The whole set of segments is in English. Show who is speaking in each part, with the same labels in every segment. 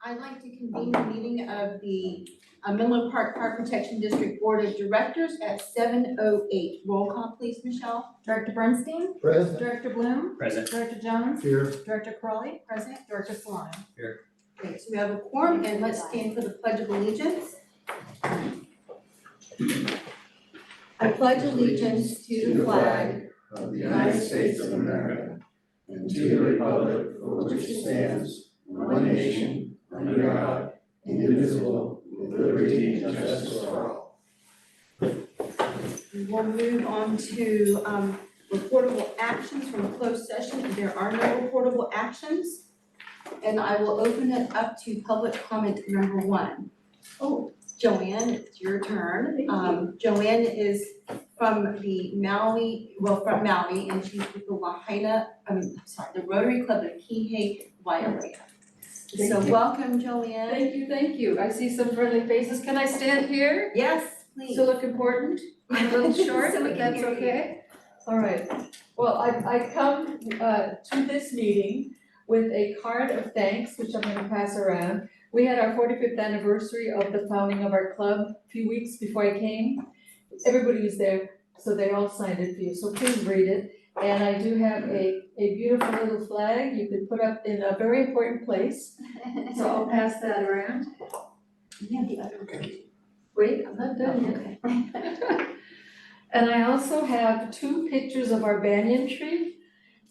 Speaker 1: I'd like to convene the meeting of the Menlo Park Fire Protection District Board of Directors at 7:08. Roll call, please, Michelle.
Speaker 2: Director Bernstein?
Speaker 3: Present.
Speaker 2: Director Bloom?
Speaker 4: Present.
Speaker 2: Director Jones?
Speaker 3: Here.
Speaker 2: Director Crawley? Present. Director Solano?
Speaker 4: Here.
Speaker 1: Okay, so we have a quorum, and let's stand for the Pledge of Allegiance. I pledge allegiance to the flag
Speaker 3: of the United States of America and to the republic for which it stands, one nation, under God, indivisible, with liberty and justice for all.
Speaker 1: We'll move on to reportable actions from closed session. There are no reportable actions. And I will open it up to public comment number 1. Oh, Joanne, it's your turn. Joanne is from the Maui, and she's with the Rotary Club of Kihei, Wailea. So welcome, Joanne.
Speaker 5: Thank you. I see some friendly faces. Can I stand here?
Speaker 1: Yes, please.
Speaker 5: To look important? I'm a little short,
Speaker 1: So we
Speaker 5: but
Speaker 1: can
Speaker 5: that's
Speaker 1: hear you.
Speaker 5: okay. All right. Well, I come to this meeting with a card of thanks, which I'm gonna pass around. We had our 45th anniversary of the founding of our club a few weeks before I came. Everybody was there, so they all signed it for you, so please read it. And I do have a beautiful little flag you could put up in a very important place, so I'll pass that around.
Speaker 1: Yeah, the other one.
Speaker 5: Wait, I'm not done yet.
Speaker 1: Okay.
Speaker 5: And I also have 2 pictures of our banyan tree.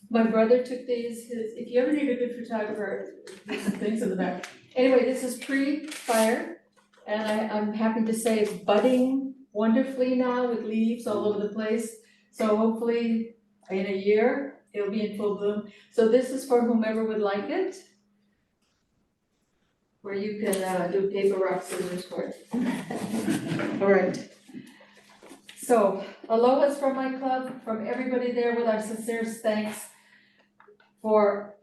Speaker 5: My brother took these, if you ever need a good photographer, there's some things in the back. Anyway, this is pre-fire, and I'm happy to say it's budding wonderfully now with leaves all over the place. So hopefully in a year, it'll be in full bloom. So this is for whomever would like it. Where you can do paper, rock, scissors for it. All right. So aloha's from my club, from everybody there, with our sincerest thanks for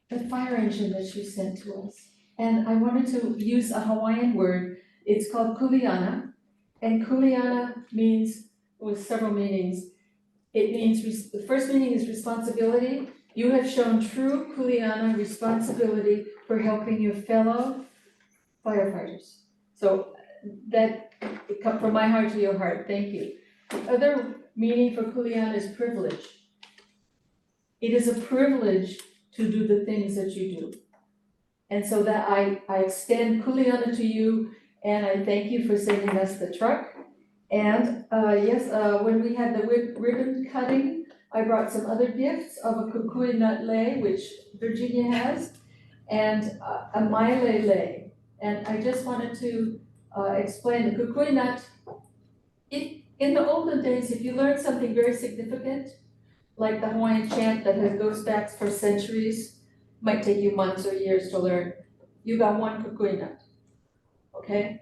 Speaker 5: the fire engine that you sent to us. And I wanted to use a Hawaiian word. It's called kuleana. And kuleana means, with several meanings. It means, the first meaning is responsibility. You have shown true kuleana responsibility for helping your fellow firefighters. So that, it comes from my heart to your heart, thank you. The other meaning for kuleana is privilege. It is a privilege to do the things that you do. And so that I extend kuleana to you, and I thank you for sending us the truck. And when we had the ribbon cutting, I brought some other gifts of a kukui nut lei, which Virginia has, and a maile lei. And I just wanted to explain the kukui nut. In the olden days, if you learned something very significant, like the Hawaiian chant that goes back for centuries, might take you months or years to learn, you got 1 kukui nut, okay?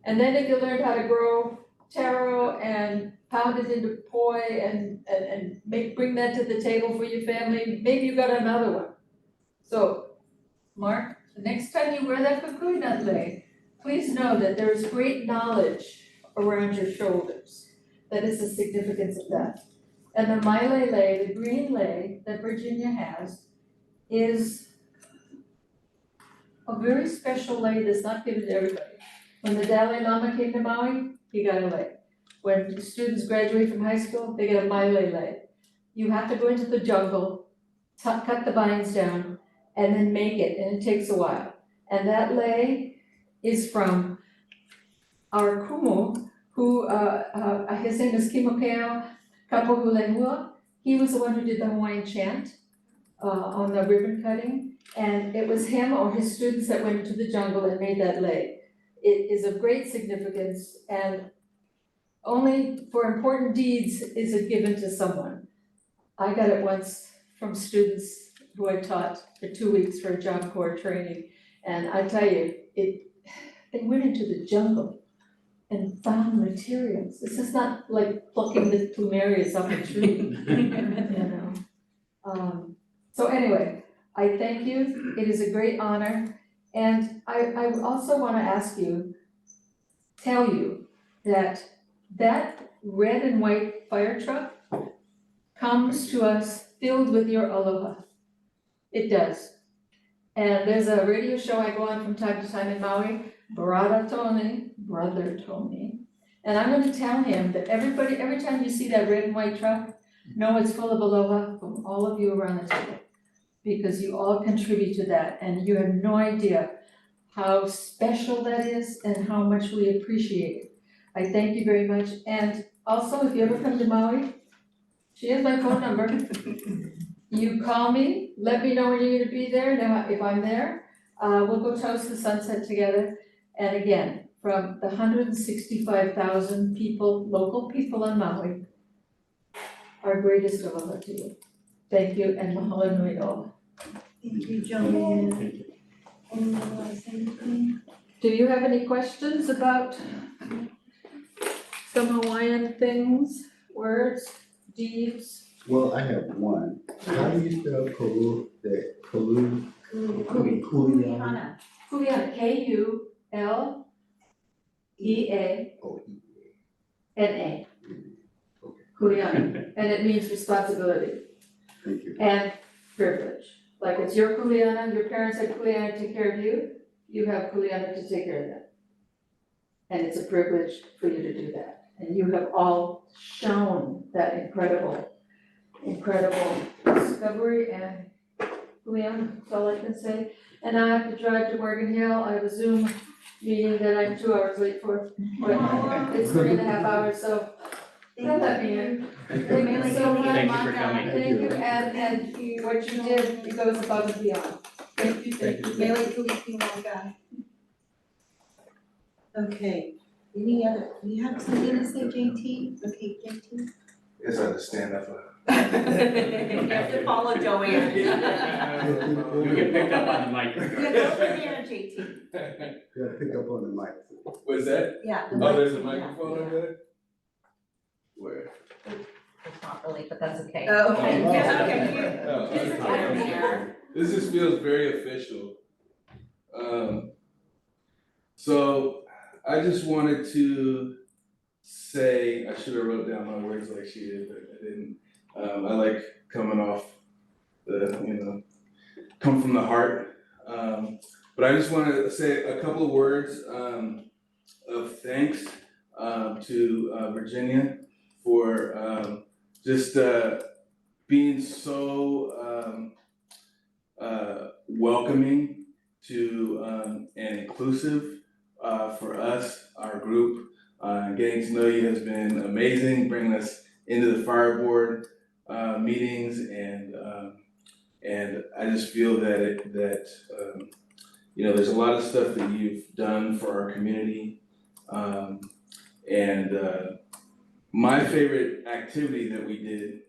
Speaker 5: And then if you learned how to grow taro and pound it into poi and bring that to the table for your family, maybe you got another one. So, Mark, the next time you wear that kukui nut lei, please know that there is great knowledge around your shoulders. That is the significance of that. And the maile lei, the green lei that Virginia has, is a very special lei that's not given to everybody. When the Dalai Lama came to Maui, he got a lei. When the students graduate from high school, they get a maile lei. You have to go into the jungle, cut the vines down, and then make it, and it takes a while. And that lei is from our kumu, who, his name is Kimokeo Kapohulehua. He was the one who did the Hawaiian chant on the ribbon cutting. And it was him or his students that went into the jungle and made that lei. It is of great significance, and only for important deeds is it given to someone. I got it once from students who I taught for 2 weeks for a Job Corps training. And I tell you, they went into the jungle and found materials. This is not like plucking the plumerias off a tree, you know. So anyway, I thank you. It is a great honor. And I also want to tell you that red and white fire truck comes to us filled with your aloha. It does. And there's a radio show I go on from time to time in Maui, Brother Tony. And I'm gonna tell him that everybody, every time you see that red and white truck, know it's full of aloha from all of you around the table. Because you all contribute to that, and you have no idea how special that is and how much we appreciate it. I thank you very much, and also, if you ever come to Maui, she has my phone number. You call me, let me know when you're gonna be there, now if I'm there, we'll go toast the sunset together. And again, from the 165,000 people, local people on Maui, our greatest aloha to you. Thank you, and mahalo nui loa.
Speaker 1: Thank you, Joanne. Anyone want to say anything?
Speaker 5: Do you have any questions about some Hawaiian things, words, deeds?
Speaker 3: Well, I have one. How do you spell Kuleana?
Speaker 5: Kuleana, Kuleana.
Speaker 3: Oh, okay,
Speaker 5: Kuleana, and it means responsibility
Speaker 3: thank you.
Speaker 5: and privilege. Like it's your kuleana, your parents had kuleana to take care of you, you have kuleana to take care of them. And it's a privilege for you to do that. And you have all shown that incredible discovery and kuleana, that's all I can say. And I have to drive to Morgan Hill, I have a Zoom meeting that I'm 2 hours late for, but it's 3.5 hours, so don't let me in.
Speaker 1: Thank you.
Speaker 5: So much.
Speaker 4: Thank you for coming.
Speaker 5: Thank you, and what you did, it goes above and beyond. Thank you, thank you.
Speaker 1: Mele Kalikimaka. Okay, any other, you have something to say, JT? Okay, JT?
Speaker 6: Yes, I understand that.
Speaker 2: You have to follow Joanne.
Speaker 4: You get picked up on the mic.
Speaker 1: Yeah, over there, JT.
Speaker 3: Gotta pick up on the mic.
Speaker 6: What's that?
Speaker 1: Yeah.
Speaker 6: Oh, there's a microphone over there? Where?
Speaker 2: It's not really, but that's okay.
Speaker 1: Oh, okay,
Speaker 6: Oh,
Speaker 1: yeah,
Speaker 6: okay.
Speaker 1: okay.
Speaker 6: Oh,
Speaker 1: This is
Speaker 6: okay.
Speaker 1: over there.
Speaker 6: This just feels very official. So I just wanted to say, I should have wrote down my words like she did, but I didn't. I like coming off the, come from the heart. But I just wanted to say a couple of words of thanks to Virginia for just being so welcoming to and inclusive for us, our group. Getting to know you has been amazing, bringing us into the fire board meetings, and I just feel that there's a lot of stuff that you've done for our community, and my favorite activity that we did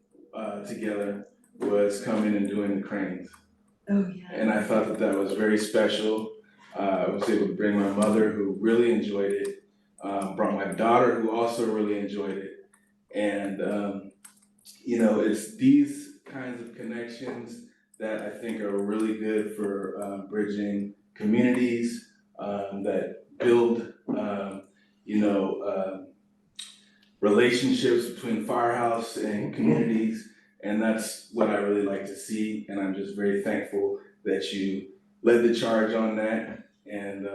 Speaker 6: together was coming and doing the cranes.
Speaker 1: Oh, yeah.
Speaker 6: And I thought that was very special. I was able to bring my mother, who really enjoyed it, brought my daughter, who also really enjoyed it. And, it's these kinds of connections that I think are really good for bridging communities, that build, relationships between Firehouse and communities. And that's what I really like to see, and I'm just very thankful that you led the charge on that. And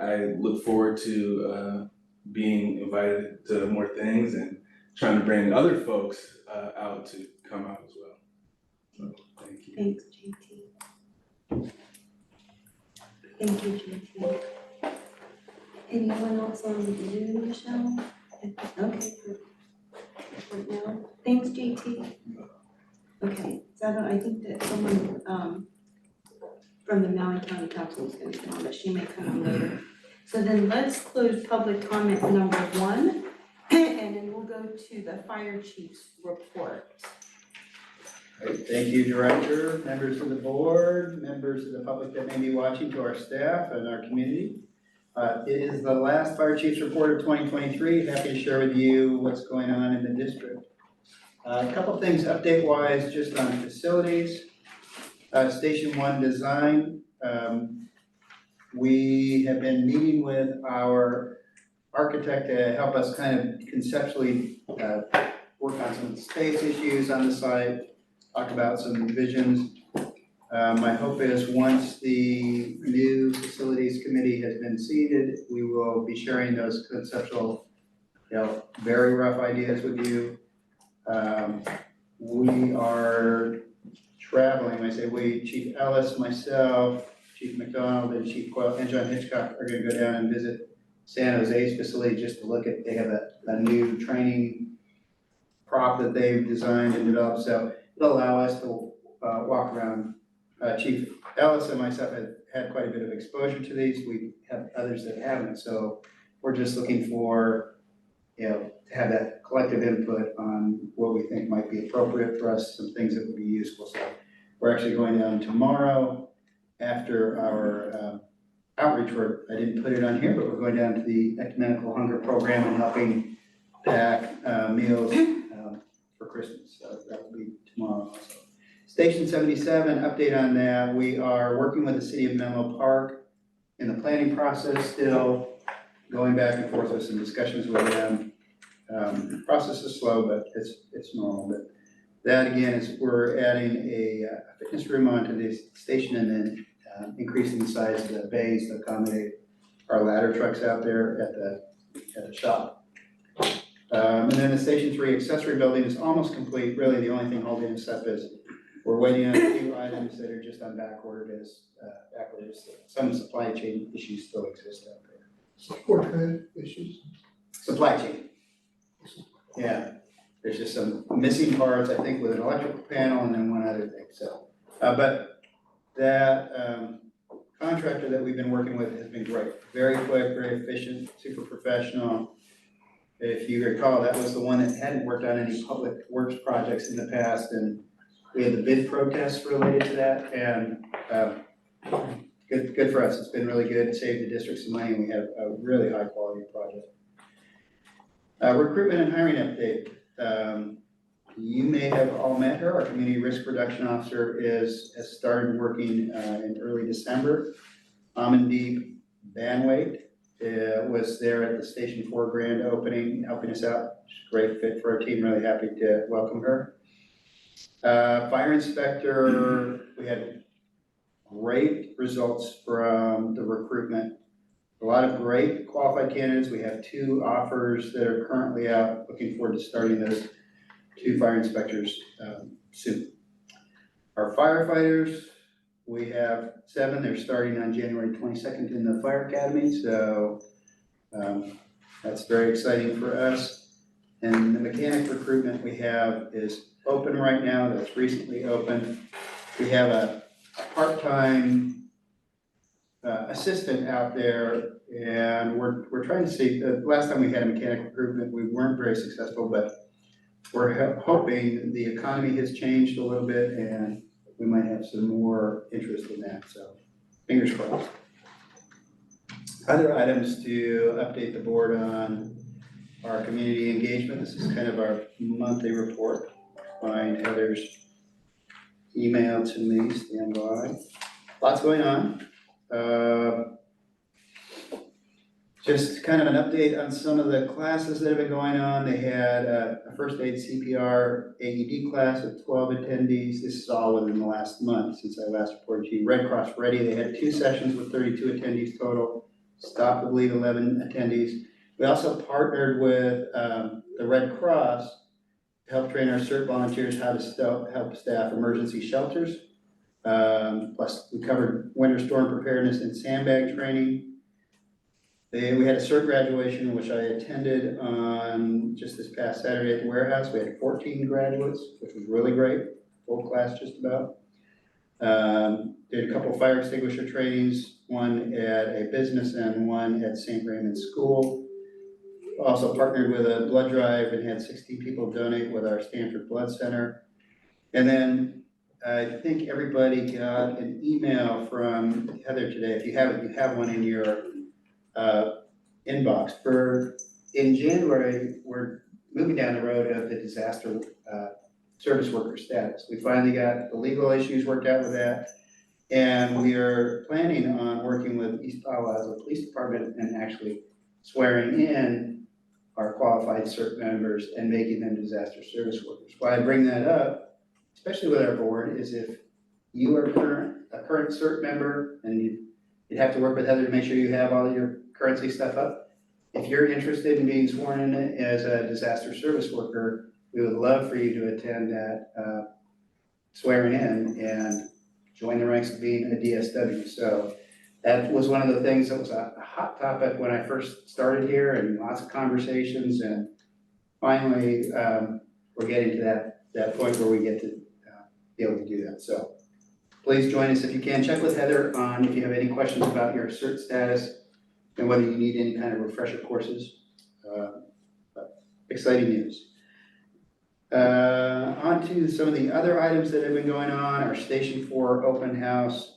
Speaker 6: I look forward to being invited to more things and trying to bring other folks out to come out as well. So, thank you.
Speaker 1: Thanks, JT. Thank you, JT. Anyone else on Zoom, Michelle? Okay, for now. Thanks, JT. Okay, so I think that someone from the Maui County Council is gonna come on, but she may come on later. So then let's close public comment number 1, and then we'll go to the fire chief's report.
Speaker 7: Great. Thank you, Director, members of the board, members of the public that may be watching, to our staff and our community. It is the last Fire Chief's Report of 2023. Happy to share with you what's going on in the district. A couple things update-wise, just on facilities. Station 1 design. We have been meeting with our architect to help us kind of conceptually work on some space issues on the site, talk about some visions. My hope is once the new facilities committee has been seated, we will be sharing those conceptual, very rough ideas with you. We are traveling, I say we, Chief Ellis, myself, Chief McDonald, and Chief Coyle, and John Hitchcock are gonna go down and visit San Jose's facility just to look at, they have a new training prop that they've designed and developed, so it'll allow us to walk around. Chief Ellis and myself have had quite a bit of exposure to these, we have others that haven't, so we're just looking for, to have that collective input on what we think might be appropriate for us, some things that would be useful, so we're actually going down tomorrow after our outreach work. I didn't put it on here, but we're going down to the ecumenical hunger program and helping pack meals for Christmas, so that will be tomorrow also. Station 77, update on that, we are working with the city of Menlo Park in the planning process still, going back and forth with some discussions with them. The process is slow, but it's normal, but that again is, we're adding a fitness room onto this station and then increasing the size of the bays to accommodate our ladder trucks out there at the shop. And then the Station 3 accessory building is almost complete. Really, the only thing holding us up is we're waiting on a few items that are just on back order as some supply chain issues still exist out there.
Speaker 3: Support kind issues.
Speaker 7: Supply chain. Yeah, there's just some missing parts, I think, with an electrical panel and then one other thing, so. But that contractor that we've been working with has been great. Very quick, very efficient, super professional. If you recall, that was the one that hadn't worked on any public works projects in the past, and we had the bid protests related to that, and good for us. It's been really good, saved the district some money, and we have a really high quality project. Recruitment and hiring update. You may have all met her. Our community risk reduction officer has started working in early December. Amandeep Banwait was there at the Station 4 grand opening, helping us out. She's a great fit for our team, really happy to welcome her. Fire inspector, we had great results from the recruitment. A lot of great qualified candidates. We have 2 offers that are currently out. Looking forward to starting those 2 fire inspectors soon. Our firefighters, we have 7. They're starting on January 22nd in the fire academy, so that's very exciting for us. And the mechanic recruitment we have is open right now. That's recently opened. We have a part-time assistant out there, and we're trying to see, last time we had a mechanic recruitment, we weren't very successful, but we're hoping the economy has changed a little bit and we might have some more interest in that, so fingers crossed. Other items to update the board on our community engagement. This is kind of our monthly report. Find Heather's email to me, stand by. Lots going on. Just kind of an update on some of the classes that have been going on. They had a first aid CPR AED class of 12 attendees. This is all within the last month since I last reported to you. Red Cross Ready, they had 2 sessions with 32 attendees total. Stop the Bleed 11 attendees. We also partnered with the Red Cross to help train our CERT volunteers how to help staff emergency shelters. Plus we covered winter storm preparedness and sandbag training. We had a CERT graduation, which I attended on just this past Saturday at the warehouse. We had 14 graduates, which was really great, full class just about. Did a couple of fire extinguisher trainings, one at a business and one at St. Raymond's School. Also partnered with a blood drive and had 16 people donate with our Stanford Blood Center. And then I think everybody got an email from Heather today. If you haven't, you have one in your inbox. In January, we're moving down the road of the disaster service worker status. We finally got the legal issues worked out with that. And we are planning on working with East Palo Alto Police Department and actually swearing in our qualified CERT members and making them disaster service workers. Why I bring that up, especially with our board, is if you are a current CERT member and you'd have to work with Heather to make sure you have all your currency stuff up. If you're interested in being sworn in as a disaster service worker, we would love for you to attend that swearing in and join the ranks of being a DSW. So that was one of the things that was a hot topic when I first started here, and lots of conversations, and finally, we're getting to that point where we get to be able to do that. So please join us if you can. Check with Heather on if you have any questions about your CERT status and whether you need any kind of refresher courses. But exciting news. On to some of the other items that have been going on. Our Station 4 open house.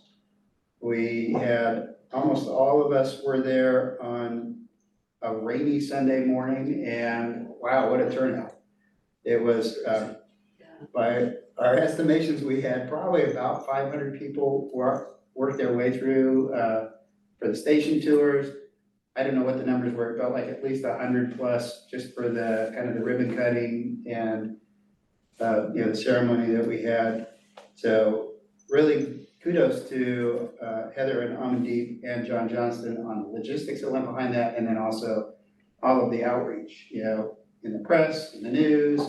Speaker 7: We had, almost all of us were there on a rainy Sunday morning, and wow, what a turnout. It was, by our estimations, we had probably about 500 people work their way through for the station tours. I don't know what the numbers were, it felt like at least 100 plus just for the kind of the ribbon cutting and the ceremony that we had. So really kudos to Heather and Amandeep and John Johnston on the logistics that went behind that, and then also all of the outreach, in the press, in the news.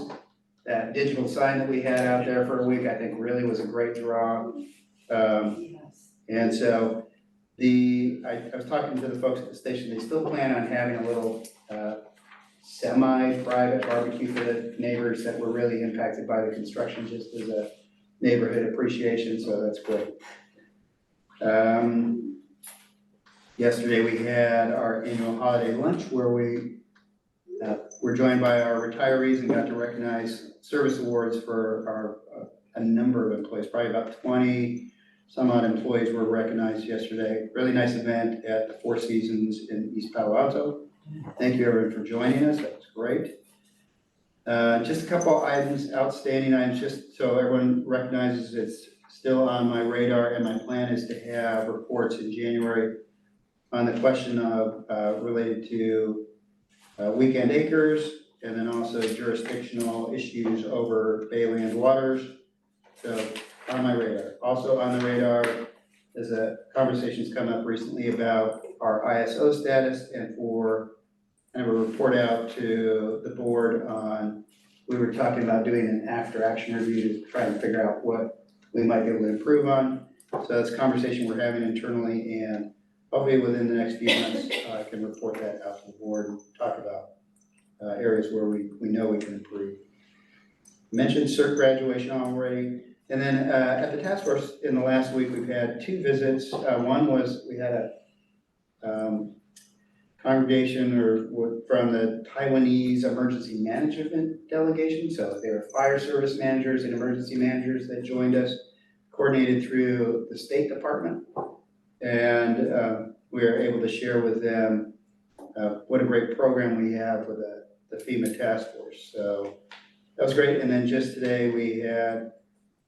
Speaker 7: That digital sign that we had out there for a week, I think really was a great draw. And so I was talking to the folks at the station, they still plan on having a little semi-private barbecue for the neighbors that were really impacted by the construction, just as a neighborhood appreciation, so that's great. Yesterday we had our annual holiday lunch where we were joined by our retirees and got to recognize service awards for a number of employees, probably about 20 some odd employees were recognized yesterday. Really nice event at the Four Seasons in East Palo Alto. Thank you everyone for joining us, that was great. Just a couple items, outstanding items, just so everyone recognizes it's still on my radar, and my plan is to have reports in January on the question of related to weekend acres, and then also jurisdictional issues over Bayland waters. So on my radar. Also on the radar is conversations come up recently about our ISO status, and for kind of a report out to the board on, we were talking about doing an after action review to try and figure out what we might be able to improve on. So that's a conversation we're having internally, and hopefully within the next few months, I can report that out to the board and talk about areas where we know we can improve. Mentioned CERT graduation already. And then at the task force in the last week, we've had two visits. One was we had a congregation from the Taiwanese emergency management delegation. So they were fire service managers and emergency managers that joined us, coordinated through the State Department. And we were able to share with them what a great program we have with the FEMA task force. So that was great. And then just today we had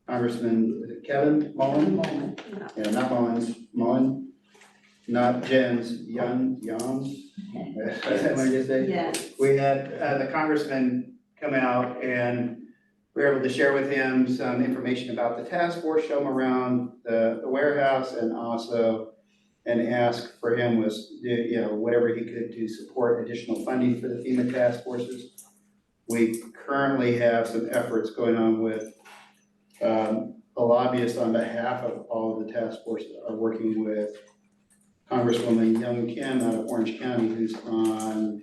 Speaker 7: Congressman Kevin Mullen? Yeah, not Mullins, Mullen, not Jens, Jans. Is that what I just said?
Speaker 1: Yes.
Speaker 7: We had the congressman come out, and we were able to share with him some information about the task force, show him around the warehouse, and also ask for him was, whatever he could to support additional funding for the FEMA task forces. We currently have some efforts going on with a lobbyist on behalf of all of the task forces are working with Congresswoman Young Kim out of Orange County, who's on,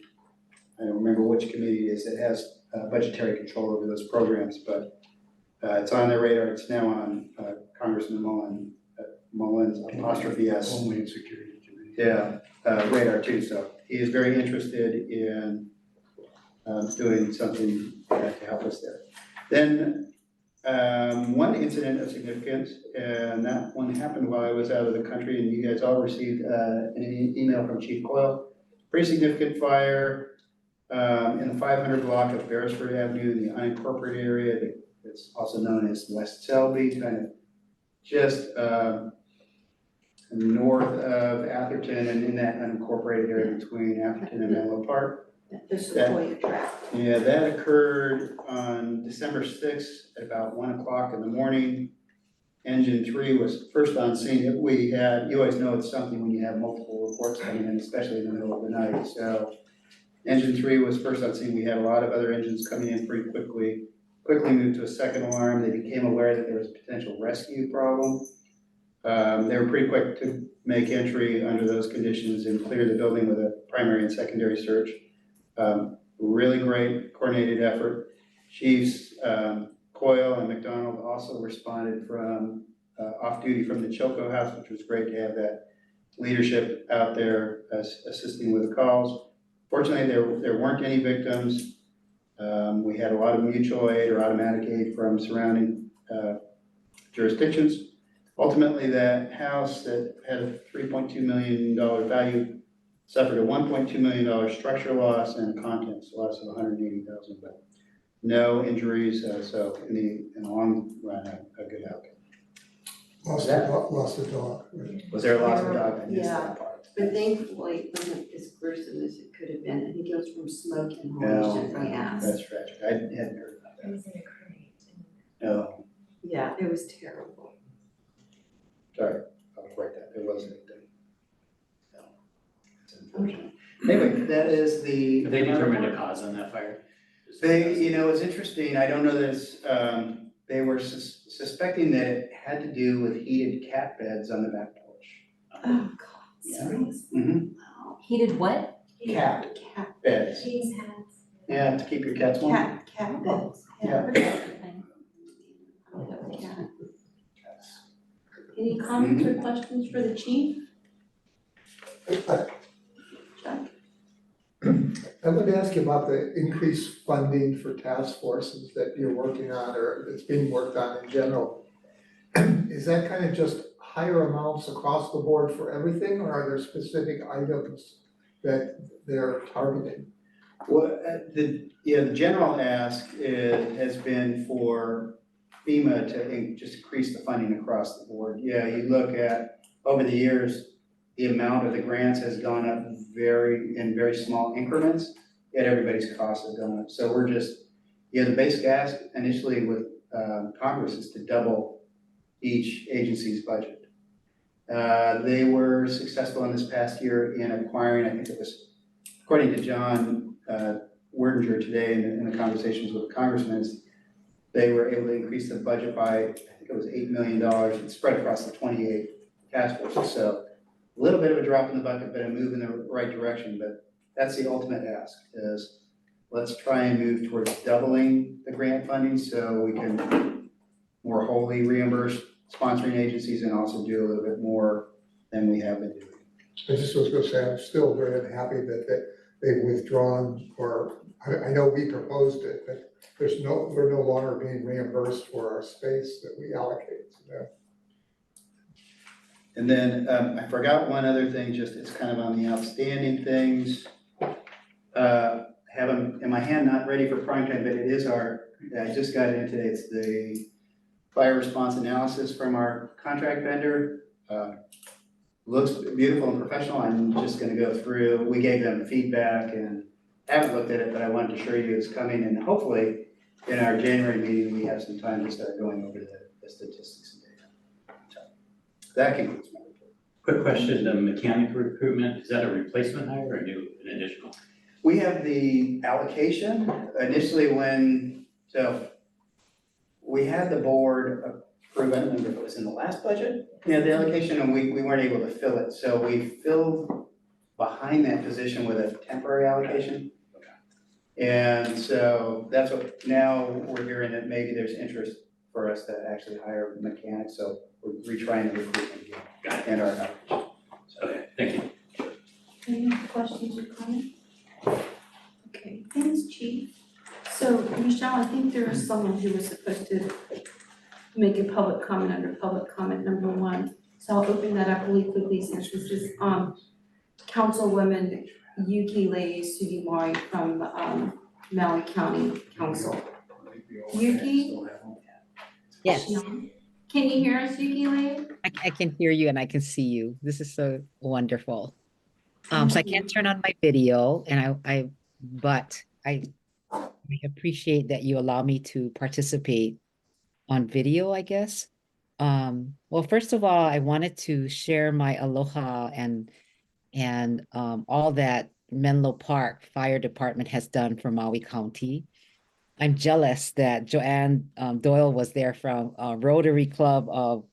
Speaker 7: I don't remember which committee it is that has budgetary control over those programs, but it's on their radar. It's now on Congressman Mullen's apostrophe S.
Speaker 3: Homeland Security Committee.
Speaker 7: Yeah, radar too. So he is very interested in doing something to help us there. Then one incident of significance, and that one happened while I was out of the country, and you guys all received an email from Chief Coyle. Pretty significant fire in the 500 block of Beresford Avenue in the unincorporated area. It's also known as West Selby, kind of just north of Atherton and in that unincorporated area between Atherton and Menlo Park.
Speaker 1: The Sequoia track.
Speaker 7: Yeah, that occurred on December 6th at about 1 o'clock in the morning. Engine 3 was first on scene. We had, you always know it's something when you have multiple reports coming in, especially in the middle of the night. So Engine 3 was first on scene. We had a lot of other engines coming in pretty quickly. Quickly moved to a second alarm. They became aware that there was a potential rescue problem. They were pretty quick to make entry under those conditions and clear the building with a primary and secondary search. Really great coordinated effort. Chiefs Coyle and McDonald also responded from off duty from the Chilco House, which was great to have that leadership out there assisting with the calls. Fortunately, there weren't any victims. We had a lot of mutual aid or automatic aid from surrounding jurisdictions. Ultimately, that house that had a $3.2 million value suffered a $1.2 million structure loss and a contents loss of $180,000, but no injuries. So in the long run, a good outcome.
Speaker 3: Lost a dog. Right?
Speaker 7: Was there a loss of dog? I missed
Speaker 1: Yeah.
Speaker 7: that part.
Speaker 1: But thankfully, it wasn't as gruesome as it could have been. I think it was from smoke
Speaker 7: No,
Speaker 1: inhalation from gas.
Speaker 7: that's tragic. I hadn't heard about that.
Speaker 2: was in a crate.
Speaker 7: No,
Speaker 1: Yeah, it was terrible.
Speaker 7: sorry, I'll write that. There was anything. No, it's unfortunate. Anyway, that is the.
Speaker 4: They determined a cause on that fire?
Speaker 7: They, it's interesting, I don't know this, they were suspecting that it had to do with heated cat beds on the back porch.
Speaker 1: Oh, God,
Speaker 7: Yeah.
Speaker 1: seriously?
Speaker 7: Mm-hmm.
Speaker 1: Wow.
Speaker 2: Heated what?
Speaker 7: Cat
Speaker 1: Cat,
Speaker 7: beds,
Speaker 2: Cheese hats.
Speaker 7: yeah, to keep your cats warm.
Speaker 1: cat beds.
Speaker 7: Yeah.
Speaker 1: Cat. Any comments or questions for the chief? Chuck?
Speaker 3: I wanted to ask you about the increased funding for task forces that you're working on or that's being worked on in general. Is that kind of just higher amounts across the board for everything, or are there specific items that they're targeting?
Speaker 7: Well, the general ask has been for FEMA to just increase the funding across the board. Yeah, you look at, over the years, the amount of the grants has gone up in very small increments, yet everybody's costs have gone up. So we're just, the basic ask initially with Congress is to double each agency's budget. They were successful in this past year in acquiring, I think it was, according to John Werdinger today in the conversations with the congressmen, they were able to increase the budget by, I think it was $8 million. It's spread across the 28 task forces. So a little bit of a drop in the bucket, but a move in the right direction. But that's the ultimate ask, is let's try and move towards doubling the grant funding so we can more wholly reimburse sponsoring agencies and also do a little bit more than we have been doing.
Speaker 3: I just was gonna say, I'm still very unhappy that they've withdrawn, or I know we proposed it, but we're no longer being reimbursed for our space that we allocate to them.
Speaker 7: And then I forgot one other thing, just it's kind of on the outstanding things. Have them in my hand, not ready for prime time, but it is I just got it in today, it's the fire response analysis from our contract vendor. Looks beautiful and professional. I'm just gonna go through, we gave them feedback and haven't looked at it, but I wanted to show you it's coming, and hopefully in our January meeting, we have some time to start going over the statistics and data. So, that concludes my report.
Speaker 4: Quick question, the mechanic recruitment, is that a replacement hire or an additional?
Speaker 7: We have the allocation initially we had the board approve, I don't remember if it was in the last budget, the allocation, and we weren't able to fill it. So we filled behind that position with a temporary allocation. And so that's what, now we're hearing that maybe there's interest for us to actually hire mechanics, so we're retrying the recruitment again.
Speaker 4: Got it.
Speaker 7: And our outreach.
Speaker 4: Okay, thank you.
Speaker 1: Any questions or comments? Okay, thanks, chief. So, Michelle, I think there is someone who was supposed to make a public comment under public comment number 1. So I'll open that up really quickly since this is Councilwoman Yuki Lady Sugimori from Maui County Council. Yuki?
Speaker 8: Yes,
Speaker 1: Can you hear us, Yuki Lady?
Speaker 8: I can hear you and I can see you. This is so wonderful. So I can't turn on my video and but I appreciate that you allow me to participate on video, I guess. Well, first of all, I wanted to share my aloha and all that Menlo Park Fire Department has done for Maui County. I'm jealous that Joanne Doyle was there from Rotary Club of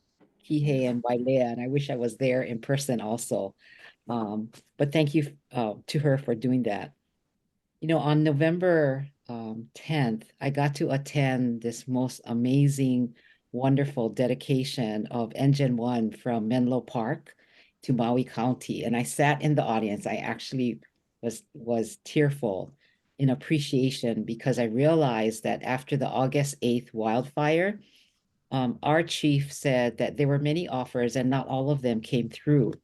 Speaker 8: Kihei and Wailea, and I wish I was there in person also. But thank you to her for doing that. You know, on November 10th, I got to attend this most amazing, wonderful dedication of Engine 1 from Menlo Park to Maui County. And I sat in the audience. I actually was tearful in appreciation because I realized that after the August 8th wildfire, our chief said that there were many offers and not all of them came through.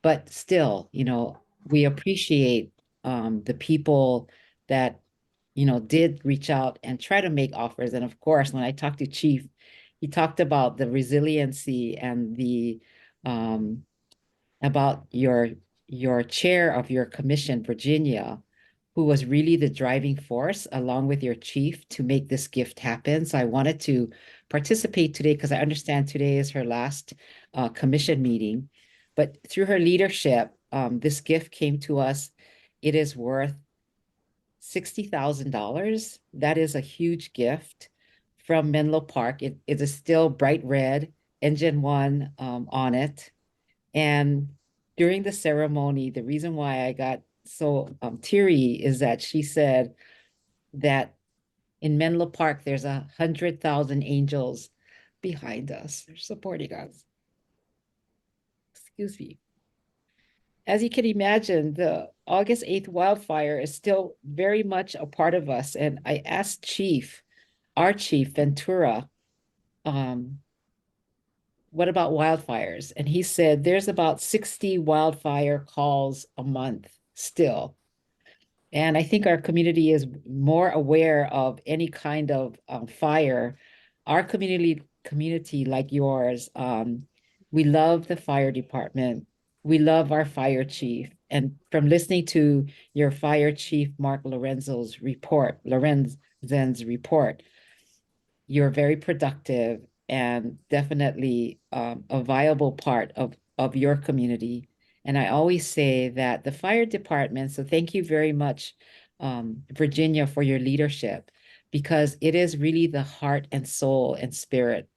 Speaker 8: But still, you know, we appreciate the people that, you know, did reach out and try to make offers. And of course, when I talked to Chief, he talked about the resiliency and the about your chair of your commission, Virginia, who was really the driving force along with your chief to make this gift happen. So I wanted to participate today because I understand today is her last commission meeting. But through her leadership, this gift came to us. It is worth $60,000. That is a huge gift from Menlo Park. It is still bright red, Engine 1 on it. And during the ceremony, the reason why I got so teary is that she said that in Menlo Park, there's 100,000 angels behind us. They're supporting us. Excuse me. As you can imagine, the August 8th wildfire is still very much a part of us. And I asked our chief, Ventura, what about wildfires? And he said there's about 60 wildfire calls a month still. And I think our community is more aware of any kind of fire. Our community like yours, we love the fire department. We love our fire chief. And from listening to your fire chief, Mark Lorenzen's report, you're very productive and definitely a viable part of your community. And I always say that the fire department, so thank you very much, Virginia, for your leadership, because it is really the heart and soul and spirit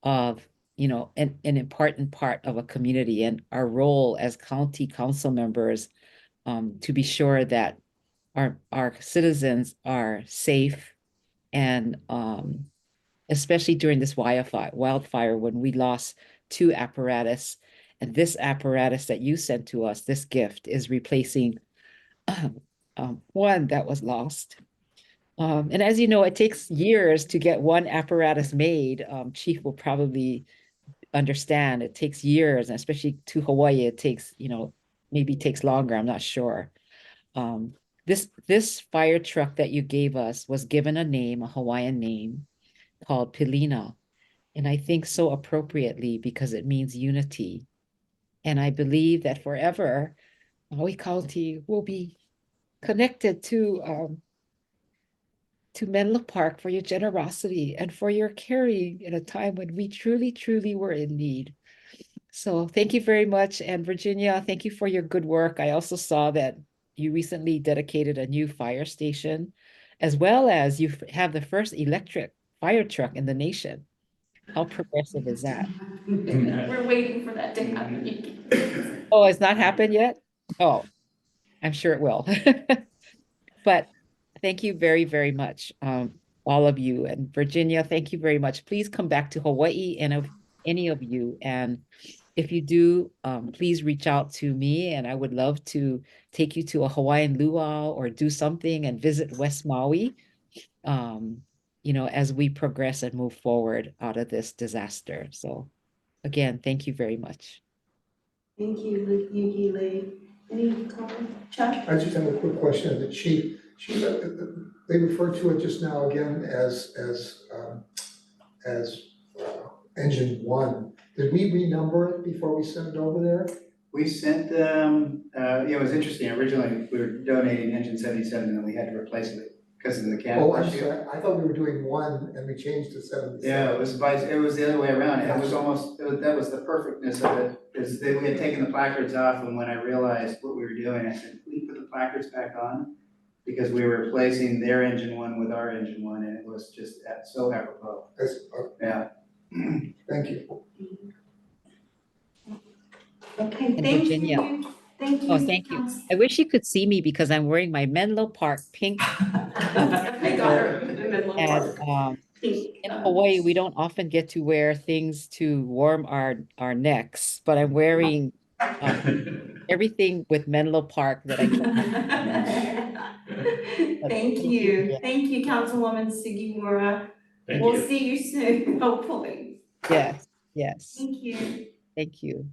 Speaker 8: of, you know, an important part of a community and our role as county council members to be sure that our citizens are safe and especially during this wildfire when we lost 2 apparatus. And this apparatus that you sent to us, this gift, is replacing one that was lost. And as you know, it takes years to get one apparatus made. Chief will probably understand it takes years, and especially to Hawaii, it takes, you know, maybe takes longer, I'm not sure. This fire truck that you gave us was given a name, a Hawaiian name called Pilina. And I think so appropriately because it means unity. And I believe that forever, Maui County will be connected to Menlo Park for your generosity and for your caring in a time when we truly, truly were in need. So thank you very much. And Virginia, thank you for your good work. I also saw that you recently dedicated a new fire station, as well as you have the first electric fire truck in the nation. How progressive is that?
Speaker 1: We're waiting for that to happen.
Speaker 8: Oh, it's not happened yet? Oh, I'm sure it will. But thank you very, very much, all of you. And Virginia, thank you very much. Please come back to Hawaii, and of any of you. And if you do, please reach out to me, and I would love to take you to a Hawaiian luau or do something and visit West Maui, you know, as we progress and move forward out of this disaster. So again, thank you very much.
Speaker 1: Thank you, Yuki Lee. Any comment, Chuck?
Speaker 3: I just have a quick question of the chief. They referred to it just now again as Engine 1. Did we renumber it before we sent it over there?
Speaker 7: We sent them, it was interesting, originally we were donating engine 77 and then we had to replace it because of the
Speaker 3: Oh,
Speaker 7: candle
Speaker 3: I'm
Speaker 7: issue.
Speaker 3: sorry, I thought we were doing one and we changed to 77.
Speaker 7: Yeah, it was the other way around, it was almost, that was the perfectness of it, is that we had taken the placards off, and when I realized what we were doing, I said, can we put the placards back on? Because we were replacing their engine one with our engine one, and it was just so apropos, yeah.
Speaker 3: Thank you.
Speaker 1: Okay,
Speaker 8: And
Speaker 1: thank
Speaker 8: Virginia.
Speaker 1: you, thank you.
Speaker 8: Oh, thank you. I wish you could see me because I'm wearing my Menlo Park pink.
Speaker 1: I got her in Menlo
Speaker 8: And
Speaker 1: Park. Pink,
Speaker 8: in Hawaii, we don't often get to wear things to warm our necks, but I'm wearing everything with Menlo Park that I can.
Speaker 1: Thank you, Councilwoman Sugimura.
Speaker 4: Thank
Speaker 1: We'll
Speaker 4: you.
Speaker 1: see you soon, hopefully.
Speaker 8: Yes, yes.
Speaker 1: Thank you.
Speaker 8: Thank you.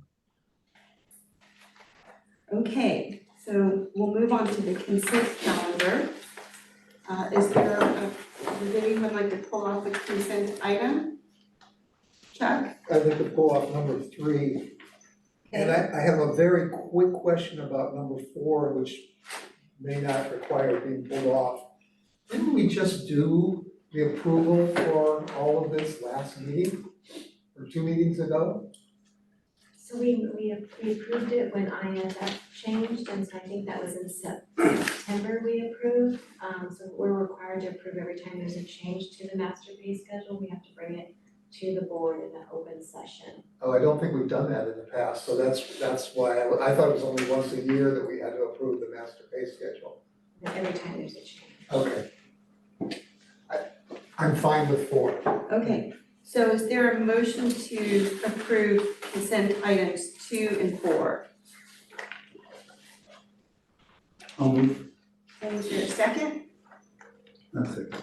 Speaker 1: Okay, so we'll move on to the consent calendar. Would anyone like to pull off a consent item? Chuck?
Speaker 3: I'd like to pull off number 3. And I have a very quick question about number 4, which may not require being pulled off. Didn't we just do the approval for all of this last meeting, or 2 meetings ago?
Speaker 2: So we approved it when IFF changed, and so I think that was in September we approved. So we're required to approve every time there's a change to the master pay schedule, we have to bring it to the board in an open session.
Speaker 3: Oh, I don't think we've done that in the past, so that's why I thought it was only once a year that we had to approve the master pay schedule.
Speaker 2: Every time there's a change.
Speaker 3: Okay. I'm fine with 4.
Speaker 1: Okay, so is there a motion to approve consent items 2 and 4?
Speaker 7: I'll move.
Speaker 1: And is there a second?
Speaker 7: That's it.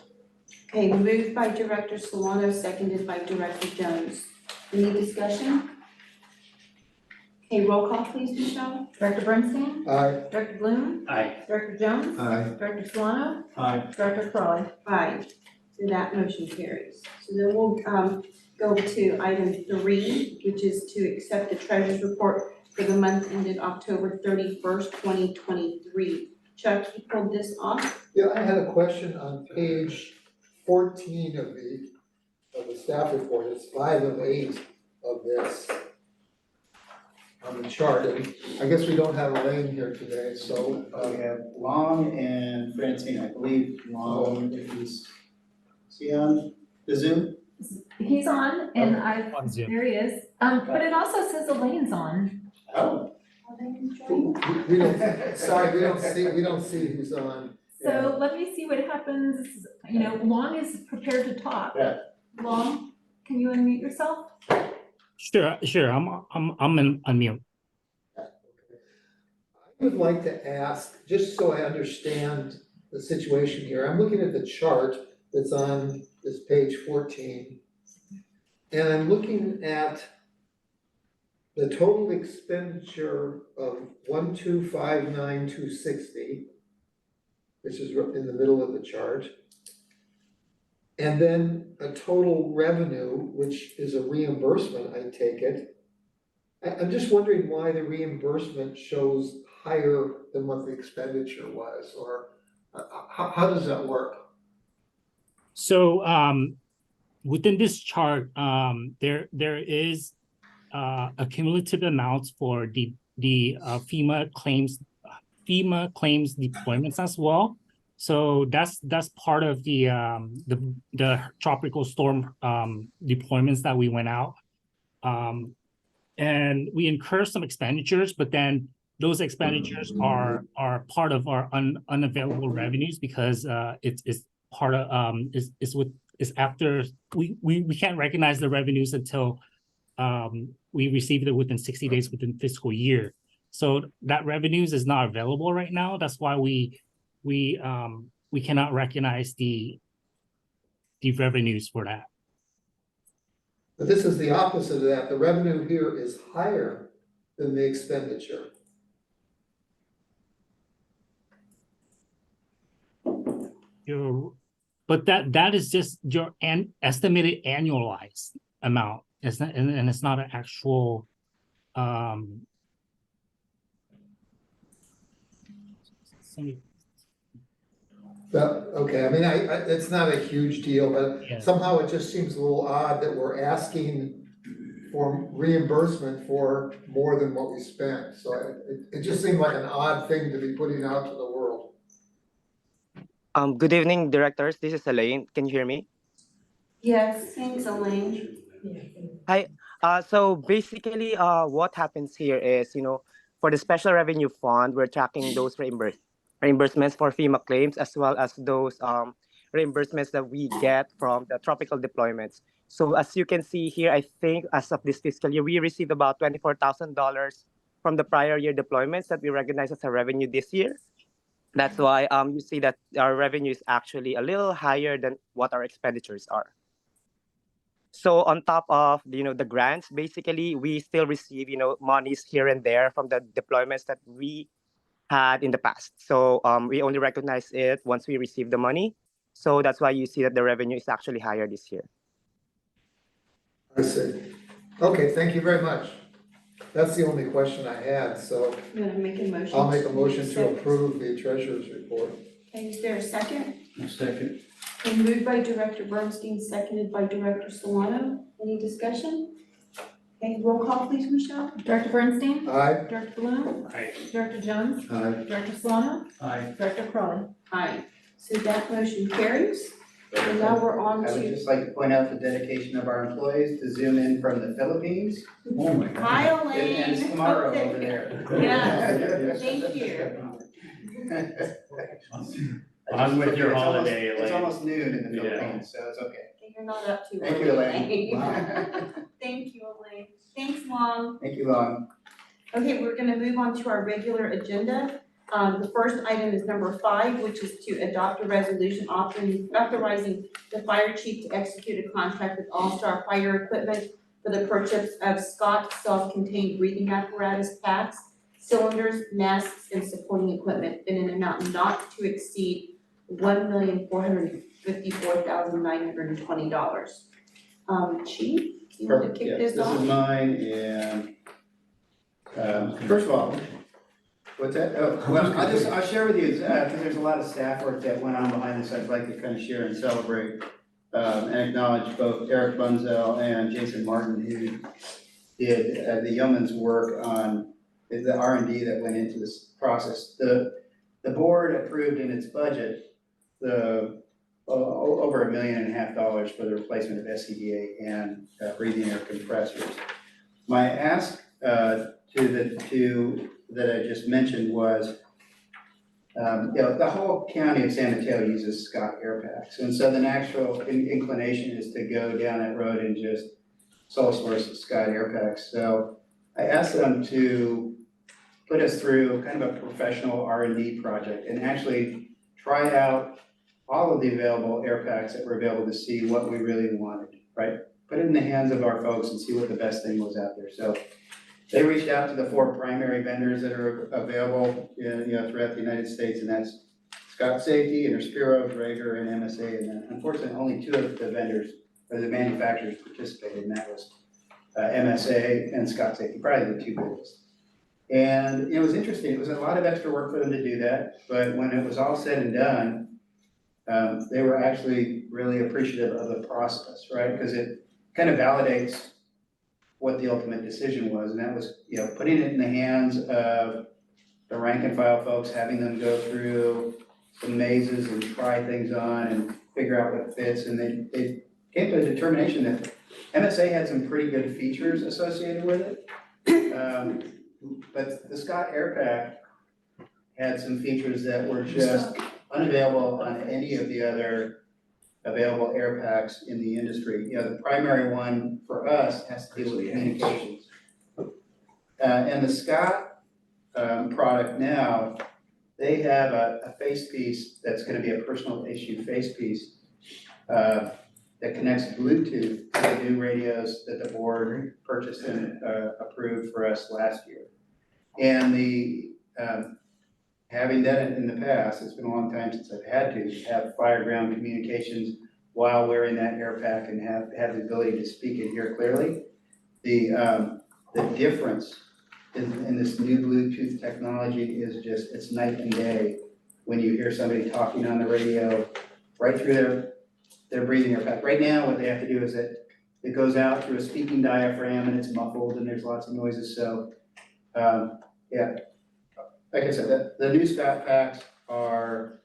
Speaker 1: Okay, moved by Director Solano, seconded by Director Jones. Any discussion? Okay, roll call please, Michelle.
Speaker 5: Director Bernstein,
Speaker 3: Aye.
Speaker 5: Director Bloom,
Speaker 4: Aye.
Speaker 5: Director Jones,
Speaker 7: Aye.
Speaker 5: Director Solano,
Speaker 6: Aye.
Speaker 5: Director Crawley.
Speaker 1: Aye, so that motion carries. So then we'll go to item 3, which is to accept the treasurer's report for the month ended October 31st, 2023. Chuck, you pulled this off?
Speaker 3: Yeah, I had a question on page 14 of the staff report. It's 5 of 8 of this on the chart, and I guess we don't have Elaine here today, so,
Speaker 7: We have Long and Francine, I believe Long is he on the Zoom?
Speaker 5: He's on, and
Speaker 3: Oh.
Speaker 5: there he is, but it also says Elaine's on.
Speaker 7: Oh.
Speaker 3: we don't, sorry, we don't see who's on.
Speaker 5: So let me see what happens, Long is prepared to talk.
Speaker 7: Yeah.
Speaker 5: Long, can you unmute yourself?
Speaker 9: Sure. I'm in unmute.
Speaker 3: I would like to ask, just so I understand the situation here, I'm looking at the chart that's on this page 14. And I'm looking at the total expenditure of 1259260, which is in the middle of the chart. And then a total revenue, which is a reimbursement, I take it. I'm just wondering why the reimbursement shows higher than what the expenditure was, or how does that work?
Speaker 9: So within this chart, there is a cumulative amount for the FEMA claims deployments as well. So that's part of the tropical storm deployments that we went out. And we incur some expenditures, but then those expenditures are part of our unavailable revenues because it's part of is after we can't recognize the revenues until we receive it within 60 days within fiscal year. So that revenues is not available right now. That's why we cannot recognize the revenues for that.
Speaker 3: But this is the opposite of that. The revenue here is higher than the expenditure.
Speaker 9: But that is just your estimated annualized amount. It's not, and it's not an actual.
Speaker 3: Okay, I mean, it's not a huge deal, but
Speaker 9: Yeah.
Speaker 3: somehow it just seems a little odd that we're asking for reimbursement for more than what we spent. So it just seemed like an odd thing to be putting out to the world.
Speaker 10: Good evening, directors. This is Elaine. Can you hear me?
Speaker 1: Yes, thanks, Elaine.
Speaker 10: Hi. So basically, what happens here is, for the special revenue fund, we're tracking those reimbursements for FEMA claims as well as those reimbursements that we get from the tropical deployments. So as you can see here, I think as of this fiscal year, we received about $24,000 from the prior year deployments that we recognize as a revenue this year. That's why you see that our revenue is actually a little higher than what our expenditures are. So on top of the grants, basically we still receive monies here and there from the deployments that we had in the past. So we only recognize it once we receive the money. So that's why you see that the revenue is actually higher this year.
Speaker 3: I see. Okay, thank you very much. That's the only question I had, so
Speaker 1: You wanna make a motion?
Speaker 3: I'll make a motion to
Speaker 1: Second.
Speaker 3: approve the treasurer's report.
Speaker 1: Okay, is there a second?
Speaker 6: Second.
Speaker 1: And moved by Director Bernstein, seconded by Director Solano. Any discussion? Okay, roll call please, Michelle.
Speaker 5: Director Bernstein?
Speaker 3: Aye.
Speaker 5: Director Bloom?
Speaker 4: Aye.
Speaker 5: Director Jones?
Speaker 6: Aye.
Speaker 5: Director Solano?
Speaker 6: Aye.
Speaker 5: Director Crawley?
Speaker 1: Aye. So that motion carries. And now we're on
Speaker 7: I would
Speaker 1: to,
Speaker 7: just like to point out the dedication of our employees to zoom in from the Philippines.
Speaker 6: Oh my God.
Speaker 1: hi
Speaker 7: It
Speaker 1: Elaine.
Speaker 7: ends tomorrow over there.
Speaker 1: Yes, thank you.
Speaker 4: On with your
Speaker 7: It's almost-
Speaker 4: holiday,
Speaker 7: It's
Speaker 4: Elaine.
Speaker 7: almost noon in the
Speaker 4: Yeah.
Speaker 7: Philippines, so it's okay.
Speaker 1: You're not up too
Speaker 7: Thank
Speaker 1: early.
Speaker 7: you, Elaine.
Speaker 1: Thank you, Elaine. Thanks, Long.
Speaker 7: Thank you, Lon.
Speaker 1: Okay, we're gonna move on to our regular agenda. The first item is number 5, which is to adopt a resolution authorizing the fire chief to execute a contract with All Star Fire Equipment for the purchase of Scott self-contained breathing apparatus packs, cylinders, masks, and supporting equipment in an amount not to exceed $1,454,920. Chief, you want to
Speaker 7: Perfect,
Speaker 1: kick
Speaker 7: yes,
Speaker 1: this
Speaker 7: this
Speaker 1: off?
Speaker 7: is mine, and, first of all, what's that? Oh, well, I'll share with you, because there's a lot of staff work that went on behind this, I'd like to kind of share and celebrate, and acknowledge both Eric Bunzel and Jason Martin, who did the yeoman's work on the R&D that went into this process. The board approved in its budget over $1.5 million for the replacement of SCBA and breathing air compressors. My ask that I just mentioned was, the whole county of San Mateo uses Scott air packs, and so the natural inclination is to go down that road and just sole source Scott air packs. So I asked them to put us through kind of a professional R&D project and actually try out all of the available air packs that were available to see what we really wanted, right? Put it in the hands of our folks and see what the best thing was out there. So they reached out to the 4 primary vendors that are available, throughout the United States, and that's Scott Safety, Interspiro, Draeger, and MSA. And unfortunately, only 2 of the vendors or the manufacturers participated, and that was MSA and Scott Safety, probably the 2 biggest. And it was interesting. It was a lot of extra work for them to do that, but when it was all said and done, they were actually really appreciative of the process, right? Because it kind of validates what the ultimate decision was, and that was, putting it in the hands of the rank and file folks, having them go through some mazes and try things on and figure out what fits, and they came to a determination that MSA had some pretty good features associated with it, but the Scott Air Pack had some features that were just unavailable on any of the other available air packs in the industry. The primary one for us has to do with communications. And the Scott product now, they have a face piece that's gonna be a personal issue face piece that connects Bluetooth to the new radios that the board purchased and approved for us last year. And having done it in the past, it's been a long time since I've had to have fire-ground communications while wearing that air pack and have the ability to speak and hear clearly. The difference in this new Bluetooth technology is just, it's night and day when you hear somebody talking on the radio, right through their breathing air path. Right now, what they have to do is it goes out through a speaking diaphragm and it's muffled and there's lots of noises, so, yeah. Like I said, the new Scott packs are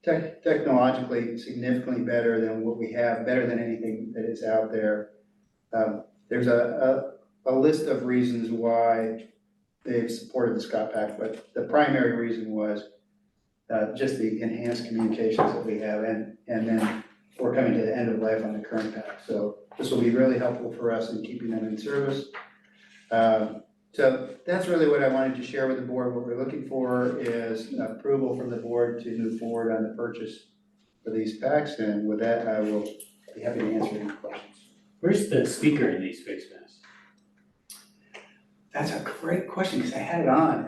Speaker 7: technologically significantly better than what we have, better than anything that is out there. There's a list of reasons why they've supported the Scott pack, but the primary reason was just the enhanced communications that we have, and then we're coming to the end of life on the current pack. So this will be really helpful for us in keeping them in service. So that's really what I wanted to share with the board. What we're looking for is approval from the board to move forward on the purchase for these packs, and with that, I will be happy to answer any questions.
Speaker 4: Where's the speaker in these face masks?
Speaker 7: That's a great question, because I had it on.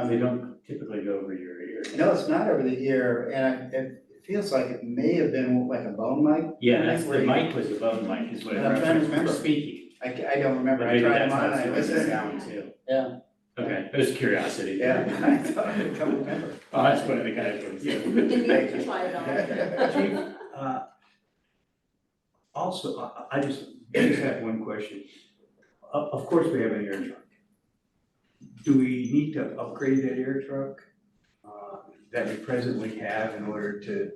Speaker 4: They don't typically go over your ear.
Speaker 7: No, it's not over the ear, and it feels like it may have been like a bone mic.
Speaker 4: Yeah, that's,
Speaker 7: where
Speaker 4: the
Speaker 7: you-
Speaker 4: mic was a bone mic is what I
Speaker 7: I'm trying to
Speaker 4: referenced for
Speaker 7: remember.
Speaker 4: speaking.
Speaker 7: I don't remember, I
Speaker 4: Maybe
Speaker 7: tried
Speaker 4: that's
Speaker 7: them on,
Speaker 4: what's
Speaker 7: I
Speaker 4: doing the
Speaker 7: listened.
Speaker 4: sound too.
Speaker 7: Yeah.
Speaker 4: Okay, it was curiosity.
Speaker 7: Yeah, I thought I could come remember.
Speaker 4: Oh, that's one of the guys from
Speaker 1: Didn't need to try it on.
Speaker 11: Chief, also, I just have one question. Of course, we have an air truck. Do we need to upgrade that air truck that we presently have in order to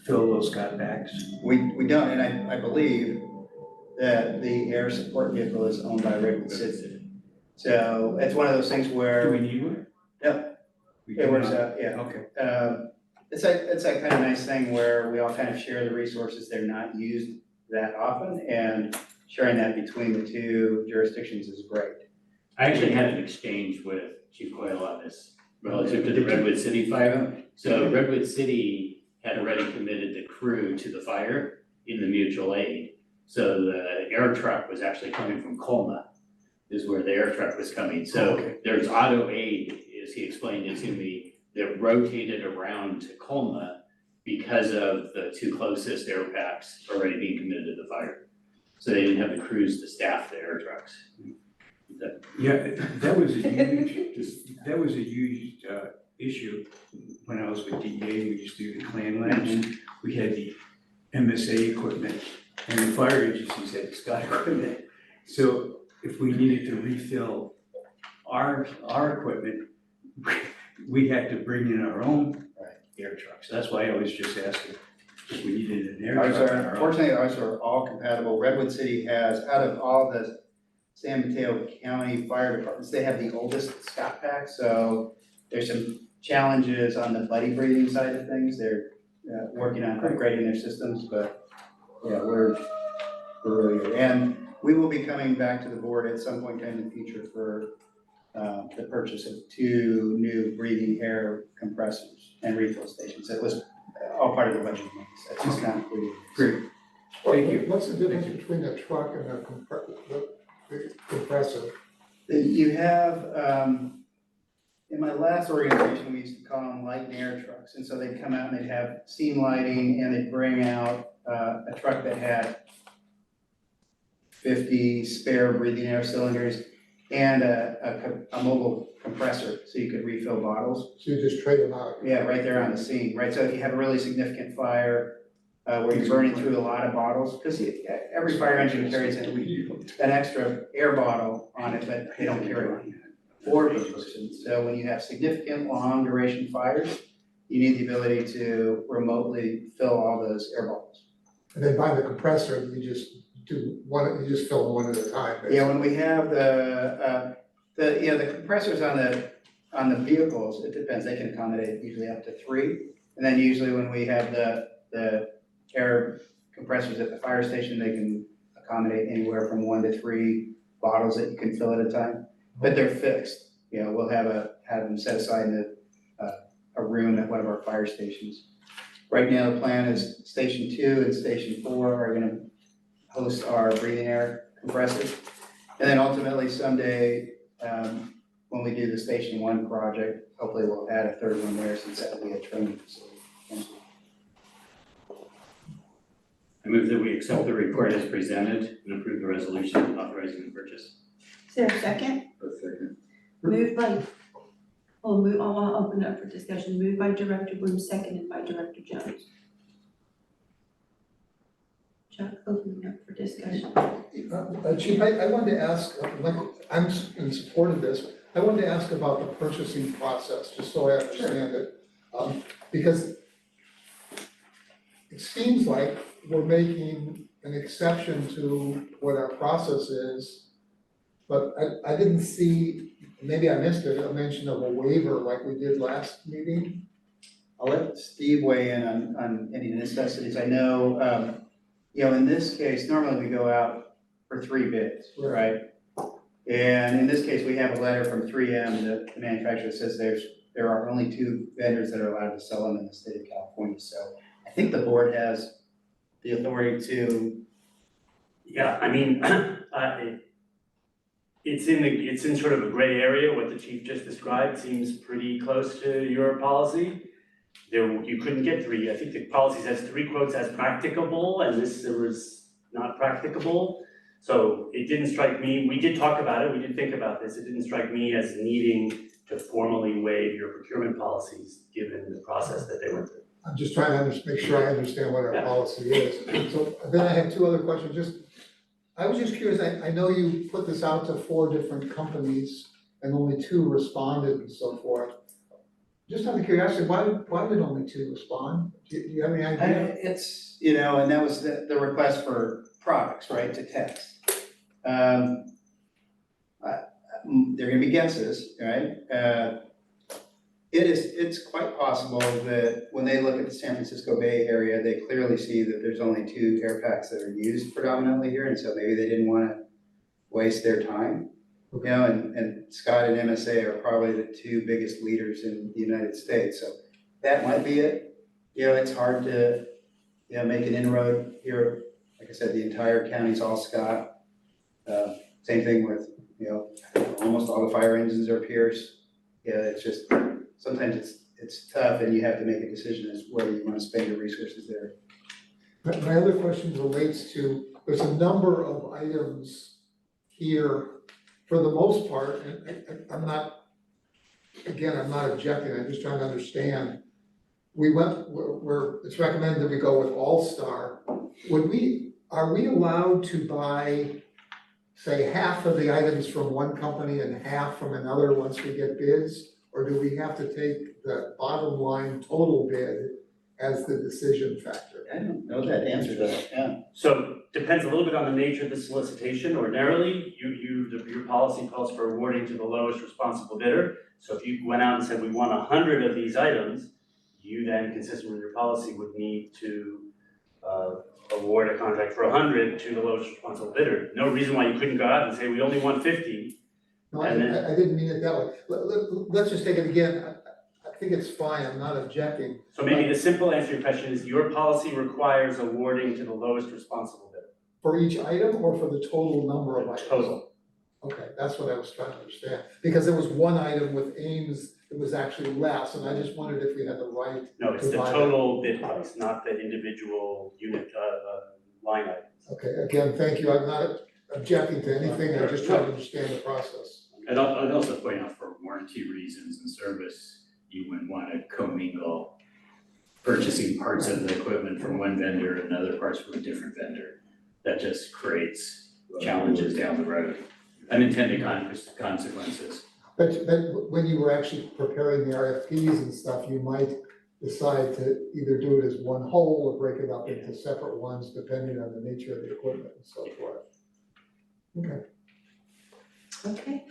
Speaker 11: fill those Scott packs?
Speaker 7: We don't, and I believe that the air support vehicle is owned by Redwood City. So it's one of those things
Speaker 11: Do
Speaker 7: where,
Speaker 11: we need one?
Speaker 7: Yep.
Speaker 11: We
Speaker 7: it
Speaker 11: do
Speaker 7: works
Speaker 11: not?
Speaker 7: out, yeah.
Speaker 11: Okay.
Speaker 7: It's that kind of nice thing where we all kind of share the resources. They're not used that often, and sharing that between the two jurisdictions is great.
Speaker 4: I actually had an exchange with Chief Coyle on this relative to the Redwood City fire. So Redwood City had already committed the crew to the fire in the mutual aid. So the air truck was actually coming from Colma, is where the air truck was coming. So there's auto aid, as he explained it to me, that rotated around to Colma because of the two closest air packs already being committed to the fire. So they didn't have the crews to staff the air trucks.
Speaker 11: Yeah, that was a huge issue when I was with DEA. We used to do the clan labs. We had the MSA equipment and the fire agencies had Scott equipment. So if we needed to refill our equipment, we had to bring in our own air trucks. That's why I was just asking if we needed an air truck.
Speaker 7: Fortunately, ours are all compatible. Redwood City has, out of all the San Mateo County fire departments, they have the oldest Scott pack, so there's some challenges on the buddy breathing side of things. They're working on upgrading their systems, but yeah, we're really good. And we will be coming back to the board at some point in the future for the purchase of 2 new breathing air compressors and refill stations. It was all part of the budget money, so it's just not included.
Speaker 11: Great. Thank you.
Speaker 3: What's the difference between a truck and a compressor?
Speaker 7: You have, in my last organization, we used to call them light and air trucks. And so they'd come out and they'd have steam lighting, and they'd bring out a truck that had 50 spare breathing air cylinders and a mobile compressor, so you could refill bottles.
Speaker 3: So you just trade them out?
Speaker 7: Yeah, right there on the scene, right? So if you have a really significant fire, where you're burning through a lot of bottles, because every fire engine carries an extra air bottle on it, but they don't carry one for per person. So when you have significant long duration fires, you need the ability to remotely fill all those air bottles.
Speaker 3: And then by the compressor, you just do one, you just fill them one at a time, basically.
Speaker 7: Yeah, when we have the compressors on the vehicles, it depends, they can accommodate usually up to 3. And then usually when we have the air compressors at the fire station, they can accommodate anywhere from 1 to 3 bottles that you can fill at a time, but they're fixed. You know, we'll have them set aside in a room at one of our fire stations. Right now, the plan is Station 2 and Station 4 are gonna host our breathing air compressors. And then ultimately someday, when we do the Station 1 project, hopefully we'll add a 3rd one there, since that will be a training facility.
Speaker 4: I move that we accept the report as presented and approve the resolution authorizing the purchase.
Speaker 1: Is there a second?
Speaker 6: A second.
Speaker 1: Moved by I'll open up for discussion, moved by Director Bloom, seconded by Director Jones. Chuck, opening up for discussion.
Speaker 3: Chief, I wanted to ask, like, I'm in support of this, I wanted to ask about the purchasing process, just so I understand it. Because it seems like we're making an exception to what our process is, but I didn't see, maybe I missed it, a mention of a waiver like we did last meeting.
Speaker 7: I'll let Steve weigh in on any necessities. I know, in this case, normally we go out for 3 bids, right? And in this case, we have a letter from 3M, the manufacturer, that says there are only 2 vendors that are allowed to sell them in the state of California. So I think the board has the authority to.
Speaker 12: Yeah, I mean, it's in sort of a gray area. What the chief just described seems pretty close to your policy. You couldn't get 3. I think the policy says 3 quotes as practicable, and this was not practicable. So it didn't strike me, we did talk about it, we did think about this, it didn't strike me as needing to formally waive your procurement policies, given the process that they went through.
Speaker 3: I'm just trying to make sure I understand what our
Speaker 12: Yeah.
Speaker 3: policy is. So then I have 2 other questions, I was just curious, I know you put this out to 4 different companies and only 2 responded and so forth. Just out of curiosity, why did only 2 respond? Do you have any idea?
Speaker 7: It's, and that was the request for products, right, to test. They're gonna be guesses, right? It's quite possible that when they look at the San Francisco Bay Area, they clearly see that there's only 2 air packs that are used predominantly here, and so maybe they didn't wanna waste their time. And Scott and MSA are probably the 2 biggest leaders in the United States, so that might be it. It's hard to, make an inroad here. Like I said, the entire county's all Scott. Same thing with, almost all the fire engines are Pierce. It's just, sometimes it's tough and you have to make a decision as whether you wanna spend your resources there.
Speaker 3: My other question relates to, there's a number of items here, for the most part, and I'm not objecting, I'm just trying to understand. It's recommended that we go with All-Star. Are we allowed to buy, say, half of the items from one company and half from another once we get bids? Or do we have to take the bottom line total bid as the decision factor?
Speaker 7: I don't know that answer to that, yeah.
Speaker 12: So depends a little bit on the nature of the solicitation. Ordinarily, your policy calls for awarding to the lowest responsible bidder. So if you went out and said, we want 100 of these items, you then, consistent with your policy, would need to award a contract for 100 to the lowest responsible bidder. No reason why you couldn't go out and say, we only want 50.
Speaker 3: No, I didn't mean it that way. Let's just take it again. I think it's fine, I'm not objecting.
Speaker 12: So maybe the simple answer to your question is your policy requires awarding to the lowest responsible bidder.
Speaker 3: For each item or for the total number of items?
Speaker 12: Total.
Speaker 3: Okay, that's what I was trying to understand. Because there was one item with Ames that was actually less, and I just wondered if we had the right.
Speaker 12: No, it's the
Speaker 3: Divide it.
Speaker 12: total bid price, not the individual unit line items.
Speaker 3: Okay, again, thank you. I'm not objecting to anything. I'm just trying to understand the process.
Speaker 4: I'd also point out for warranty reasons and service, you wouldn't want to commingle purchasing parts of the equipment from one vendor and other parts from a different vendor. That just creates challenges down the road, unintended consequences.
Speaker 3: But when you were actually preparing the RFPs and stuff, you might decide to either do it as one whole or break it up into separate ones depending on the nature of the equipment and so forth. Okay.
Speaker 1: Okay.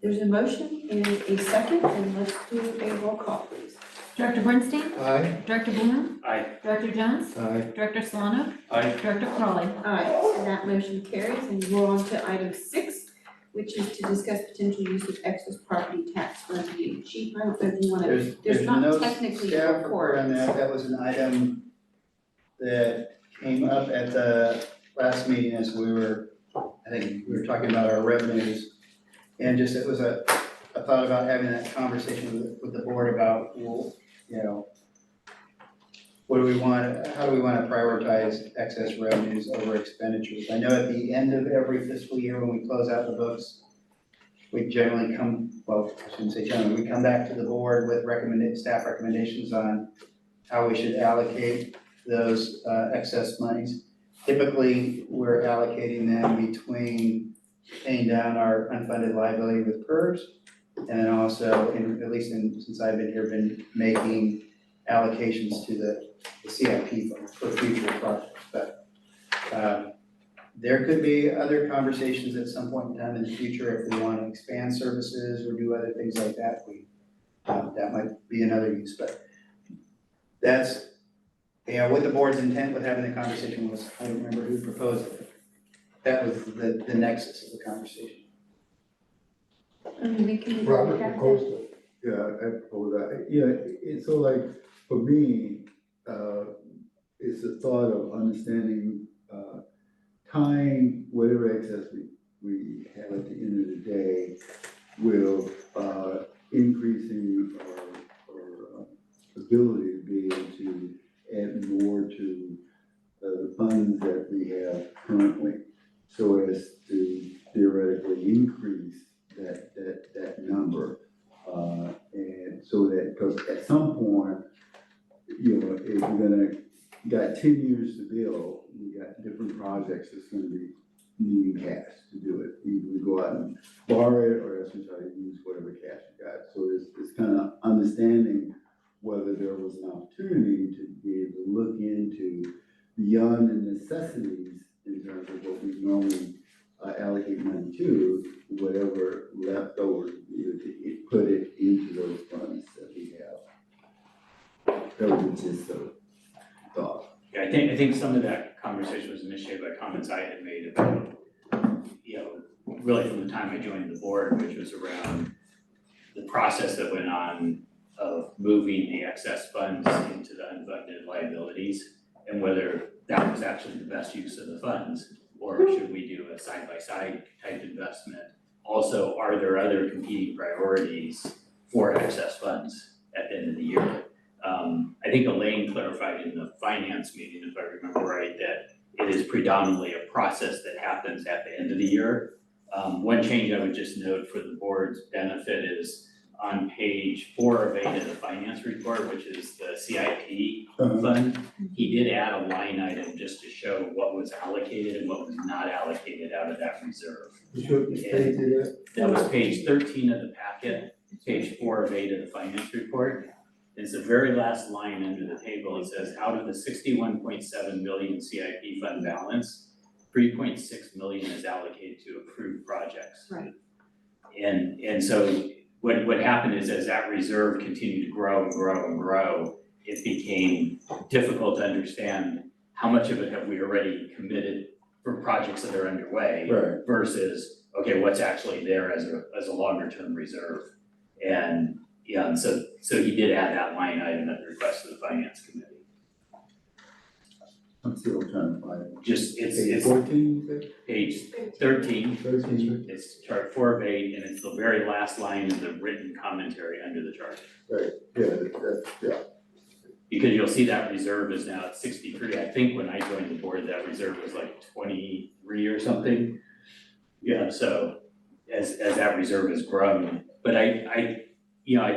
Speaker 1: There's a motion and a second, and let's do a roll call, please.
Speaker 13: Director Bernstein?
Speaker 3: Aye.
Speaker 13: Director Bloom?
Speaker 12: Aye.
Speaker 13: Director Jones?
Speaker 3: Aye.
Speaker 13: Director Solano?
Speaker 6: Aye.
Speaker 13: Director Crawley?
Speaker 1: Aye, and that motion carries, and we're on to item 6, which is to discuss potential use of excess property tax review. Chief, I don't know if you wanna, there's not
Speaker 7: no
Speaker 1: technically a
Speaker 7: staff
Speaker 1: report.
Speaker 7: on that. That was an item that came up at the last meeting as I think we were talking about our revenues. And just, it was a thought about having that conversation with the board about, what do we want, how do we want to prioritize excess revenues over expenditures? I know at the end of every fiscal year when we close out the books, we generally I shouldn't say generally, we come back to the board with staff recommendations on how we should allocate those excess monies. Typically, we're allocating them between paying down our unfunded liability with PERS, and then also, since I've been here, been making allocations to the CIP fund for future projects. But there could be other conversations at some point in time in the future if we want to expand services or do other things like that. That might be another use, but that's, what the board's intent with having the conversation was. I don't remember who proposed it. That was the nexus of the conversation.
Speaker 3: Robert proposed it.
Speaker 14: Yeah, I propose that. Yeah, it's so like, for me, it's the thought of understanding, tying whatever excess we have at the end of the day will, increasing our ability to be able to add more to the funds that we have currently, so as to theoretically increase that number. And so that, because at some point, if we're got 10 years to build, we got different projects that's gonna be needing cash to do it. Either we go out and borrow it, or else we try to use whatever cash we got. So it's kind of understanding whether there was an opportunity to be able to look into beyond the necessities in terms of what we normally allocate money to, whatever left over, to put it into those funds that we have. That was just a thought.
Speaker 4: Yeah, I think some of that conversation was initiated by comments I had made about, really from the time I joined the board, which was around the process that went on of moving the excess funds into the unfunded liabilities, and whether that was actually the best use of the funds, or should we do a side-by-side type investment? Also, are there other competing priorities for excess funds at the end of the year? I think Elaine clarified in the finance meeting, if I remember right, that it is predominantly a process that happens at the end of the year. One change I would just note for the board's benefit is on page 4 of 8 of the finance report, which is the CIP fund. He did add a line item just to show what was allocated and what was not allocated out of that reserve. That was page 13 of the packet, page 4 of 8 of the finance report. It's the very last line under the table. It says, out of the 61.7 million CIP fund balance, 3.6 million is allocated to approved projects.
Speaker 1: Right.
Speaker 4: And so what happened is, as that reserve continued to grow and grow and grow, it became difficult to understand how much of it have we already committed for projects that are underway versus, okay, what's actually there as a longer term reserve. And so he did add that line item at the request of the finance committee.
Speaker 14: I'm still trying to find it.
Speaker 4: It's
Speaker 14: 14, you said?
Speaker 4: page 13.
Speaker 14: 13.
Speaker 4: It's chart 4 of 8, and it's the very last line of the written commentary under the chart.
Speaker 14: Right, yeah.
Speaker 4: Because you'll see that reserve is now at 63. I think when I joined the board, that reserve was like 23 or something. Yeah, so as that reserve has grown, but I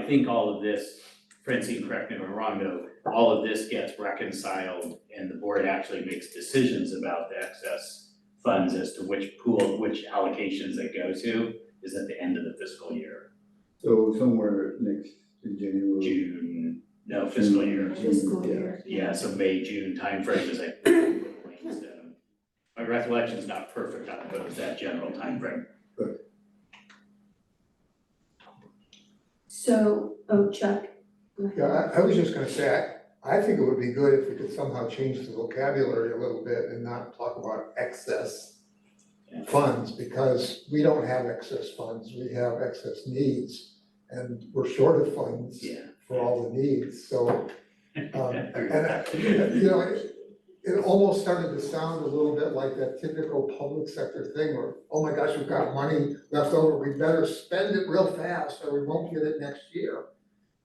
Speaker 4: think all of this, Francine, correct me if I'm wrong though, all of this gets reconciled and the board actually makes decisions about the excess funds as to which allocations they go to is at the end of the fiscal year.
Speaker 14: So somewhere next in January.
Speaker 4: June, no, fiscal year.
Speaker 2: Fiscal year.
Speaker 4: Yeah, so May, June timeframe is like, my recollection's not perfect on it, but it's that general timeframe.
Speaker 1: So, Chuck.
Speaker 3: Yeah, I was just gonna say, I think it would be good if we could somehow change the vocabulary a little bit and not talk about excess funds, because we don't have excess funds, we have excess needs. And we're short of funds for all the needs, so, it almost started to sound a little bit like that typical public sector thing where, oh my gosh, we've got money left over, we better spend it real fast or we won't get it next year.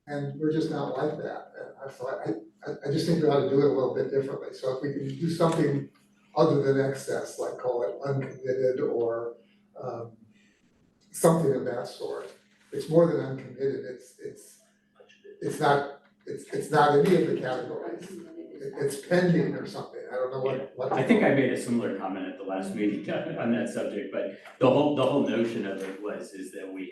Speaker 3: And we're just not like that, and so I just think we ought to do it a little bit differently. So if we can do something other than excess, like call it uncommitted or something of that sort. It's more than uncommitted, it's not any of the categories. It's pending or something, I don't know what.
Speaker 4: I think I made a similar comment at the last meeting on that subject, but the whole notion of it is that we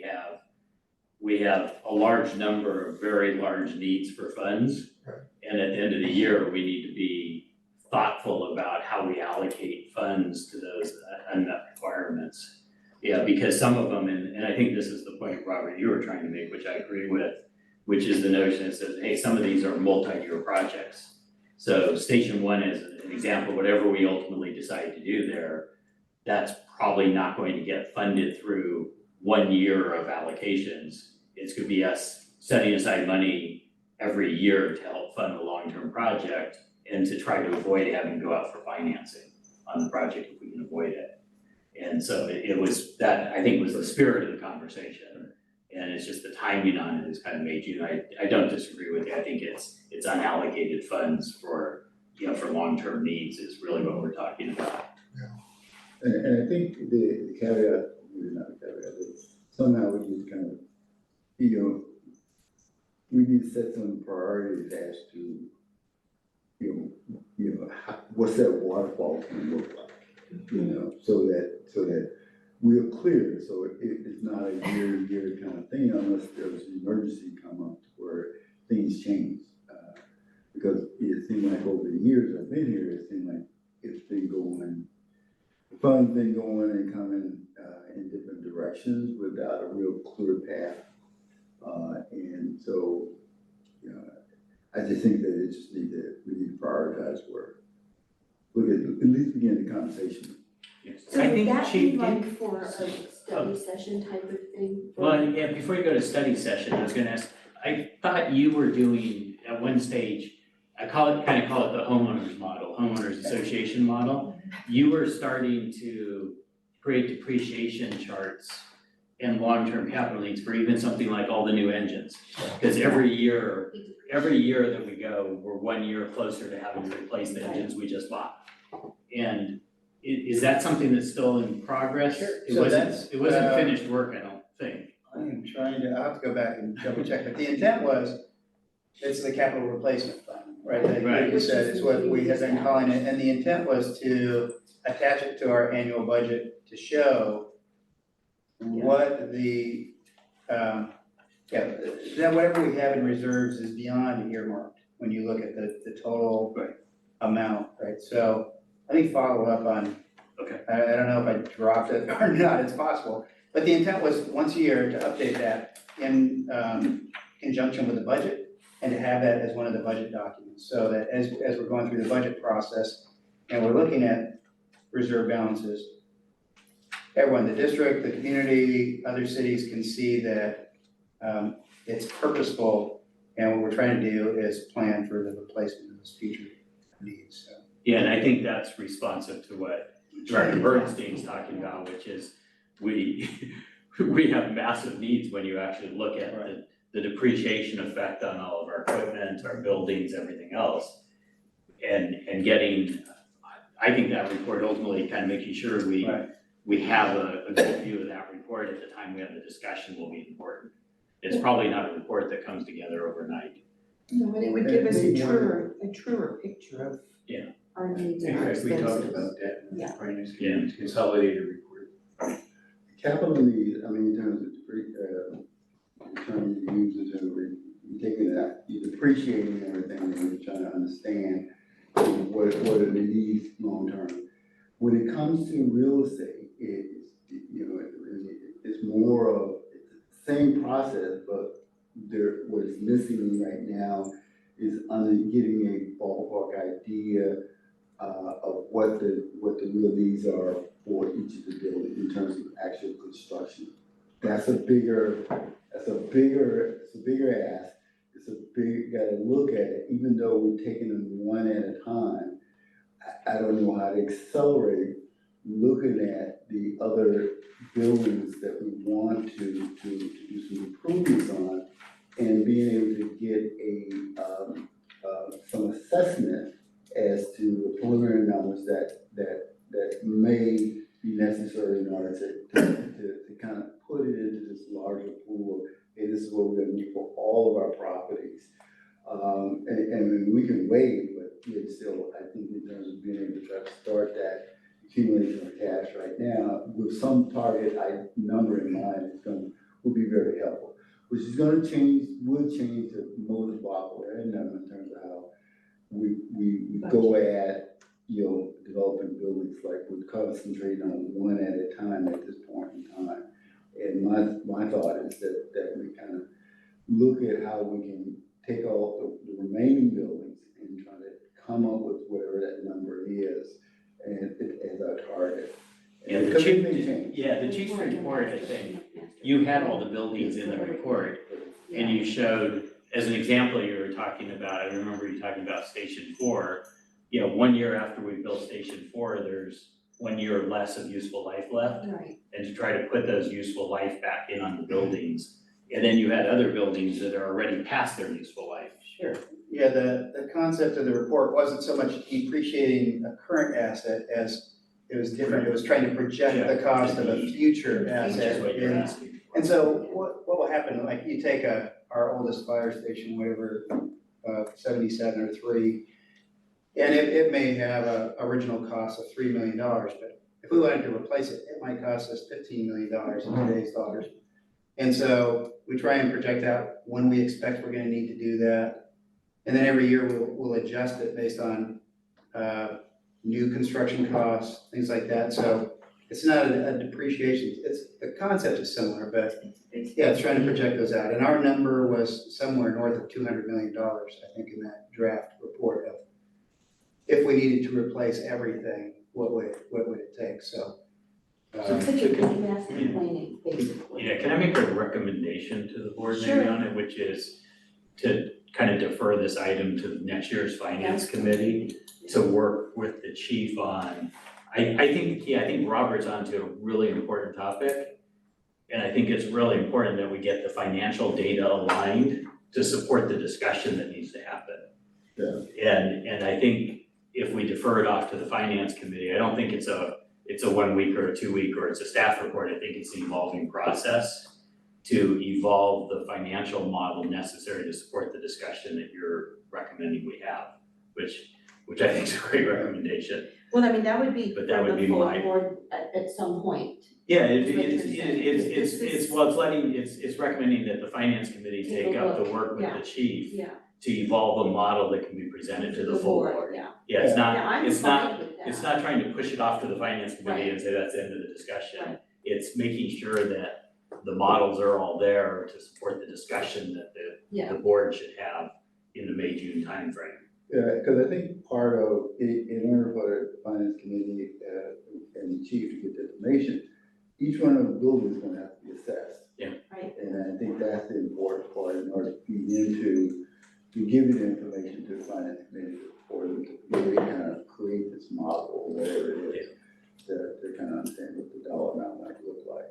Speaker 4: have a large number of very large needs for funds.
Speaker 3: Right.
Speaker 4: And at the end of the year, we need to be thoughtful about how we allocate funds to those unmet requirements. Yeah, because some of them, and I think this is the point, Robert, you were trying to make, which I agree with, which is the notion that says, hey, some of these are multi-year projects. So Station 1 is an example, whatever we ultimately decide to do there, that's probably not going to get funded through 1 year of allocations. It's gonna be us setting aside money every year to help fund the long-term project and to try to avoid having to go out for financing on the project if we can avoid it. And so it was, that I think was the spirit of the conversation. And it's just the timing on it is kind of made you, I don't disagree with you. I think it's unallocated funds for, for long-term needs is really what we're talking about.
Speaker 14: And I think the caveat, maybe not a caveat, but somehow we need to kind of, we need to set some priorities as to, what's that waterfall gonna look like, so that we're clear, so it's not a year kind of thing unless there's an emergency come up where things change. Because it seemed like over the years I've been here, it seemed like it's been going, the fund's been going and coming in different directions without a real clear path. And so, I just think that we need to prioritize work. Look at least begin the conversation.
Speaker 1: So
Speaker 4: I
Speaker 1: would
Speaker 4: think
Speaker 1: that
Speaker 4: Chief
Speaker 1: be like
Speaker 4: did-
Speaker 1: for a study session type of thing?
Speaker 4: Well, yeah, before you go to study session, I was gonna ask, I thought you were doing, at one stage, kind of call it the homeowners model, homeowners association model. You were starting to create depreciation charts and long-term capital needs for even something like all the new engines. Because every year that we go, we're 1 year closer to having to replace the engines we just bought. And is that something that's still in progress?
Speaker 7: Sure.
Speaker 4: It
Speaker 7: So
Speaker 4: wasn't
Speaker 7: that's,
Speaker 4: finished work, I don't think.
Speaker 7: I am trying to, I'll have to go back and double check, but the intent was, it's the capital replacement fund, right? Like
Speaker 4: Right.
Speaker 7: you said, it's what we have been calling it, and the intent was to attach it to our annual budget to show what the, that whatever we have in reserves is beyond earmarked, when you look at the total amount, right? So I think follow up on,
Speaker 4: Okay.
Speaker 7: I don't know if I dropped it or not, it's possible. But the intent was once a year to update that in conjunction with the budget and to have that as one of the budget documents. So that as we're going through the budget process and we're looking at reserve balances, everyone, the district, the community, other cities can see that it's purposeful, and what we're trying to do is plan for the replacement of those future needs, so.
Speaker 4: Yeah, and I think that's responsive to what Director Bernstein's talking about, which is we have massive needs when you actually look at the depreciation effect on all of our equipment, our buildings, everything else. And getting, I think that report ultimately kind of making sure we have a good view of that report at the time we have the discussion will be important. It's probably not a report that comes together overnight.
Speaker 1: No, but it would give us a truer picture of our needs and our
Speaker 11: In fact, we
Speaker 1: expenses.
Speaker 11: talked about that in the
Speaker 1: Yeah.
Speaker 11: finance committee's consolidated report.
Speaker 14: Capital needs, I mean, in terms of, the term you use in terms of, you're taking that, you're depreciating everything, and you're trying to understand what are the needs long term. When it comes to real estate, it's more of, it's the same process, but what is missing right now is getting a ballpark idea of what the real needs are for each of the buildings in terms of actual construction. That's a bigger ask. Gotta look at it, even though we're taking them one at a time. I don't know how to accelerate looking at the other buildings that we want to do some improvements on and being able to get some assessment as to the preliminary numbers that may be necessary in order to kind of put it this is what we're gonna need for all of our properties. And we can wait, but yet still, I think in terms of being able to try to start that accumulation of cash right now, with some target number in mind, will be very helpful. Which is gonna would change the modus operandi in terms of how we go at, developing buildings, like we're concentrating on one at a time at this point in time. And my thought is that we kind of look at how we can take all the remaining buildings and try to come up with whatever that number is and as our target.
Speaker 4: And the
Speaker 14: because it
Speaker 4: chief,
Speaker 14: may change.
Speaker 4: the chief's report, I think, you had all the buildings in the report, and you showed, as an example, you were talking about, I remember you talking about Station 4. 1 year after we built Station 4, there's 1 year less of useful life left.
Speaker 1: Right.
Speaker 4: And to try to put those useful life back in on the buildings. And then you had other buildings that are already past their useful life.
Speaker 7: Sure. Yeah, the concept of the report wasn't so much depreciating a current asset as it was different. It was trying to project the cost of a future
Speaker 4: Which
Speaker 7: asset.
Speaker 4: is what you're
Speaker 7: And-
Speaker 4: asking.
Speaker 7: And so what will happen, like you take our oldest fire station, whatever, 77 or 3, and it may have a original cost of $3 million, but if we wanted to replace it, it might cost us $15 million in today's dollars. And so we try and project out when we expect we're gonna need to do that. And then every year we'll adjust it based on new construction costs, things like that. So it's not a depreciation, the concept is similar, but yeah, it's trying to project those out. And our number was somewhere north of $200 million, I think, in that draft report of if we needed to replace everything, what would it take? So.
Speaker 1: So it's such a good master planning, basically.
Speaker 4: Yeah, can I make a recommendation to the board maybe
Speaker 1: Sure.
Speaker 4: on it, which is to kind of defer this item to next year's finance committee to work with the chief on, I think Robert's onto a really important topic. And I think it's really important that we get the financial data aligned to support the discussion that needs to happen.
Speaker 14: Yeah.
Speaker 4: And I think if we defer it off to the finance committee, I don't think it's a 1 week or a 2 week or it's a staff report. I think it's an evolving process to evolve the financial model necessary to support the discussion that you're recommending we have, which I think is a great recommendation.
Speaker 1: Well, I mean, that would be
Speaker 4: But that
Speaker 1: for
Speaker 4: would
Speaker 1: the
Speaker 4: be
Speaker 1: full
Speaker 4: my-
Speaker 1: board at some point.
Speaker 4: Yeah,
Speaker 1: That's what you're saying.
Speaker 4: it's recommending that the finance committee
Speaker 1: Take a
Speaker 4: take up the
Speaker 1: look,
Speaker 4: work with
Speaker 1: yeah.
Speaker 4: the chief
Speaker 1: Yeah.
Speaker 4: to evolve a model that can be presented to the full board.
Speaker 1: Yeah.
Speaker 4: Yeah, it's
Speaker 1: Yeah, I'm
Speaker 4: it's not,
Speaker 1: fine with that.
Speaker 4: it's not trying to push it off to the finance committee
Speaker 1: Right.
Speaker 4: and say that's the end of the discussion.
Speaker 1: Right.
Speaker 4: It's making sure that the models are all there to support the discussion that
Speaker 1: Yeah.
Speaker 4: the board should have in the May, June timeframe.
Speaker 14: Yeah, because I think part of, in order for the finance committee and the chief to get the information, each one of the buildings is gonna have to be assessed.
Speaker 4: Yeah.
Speaker 1: Right.
Speaker 14: And I think that's the important part in order for you to give you the information to the finance committee for them to really kind of create this model or whatever it is, to kind of understand what the dollar amount might look like.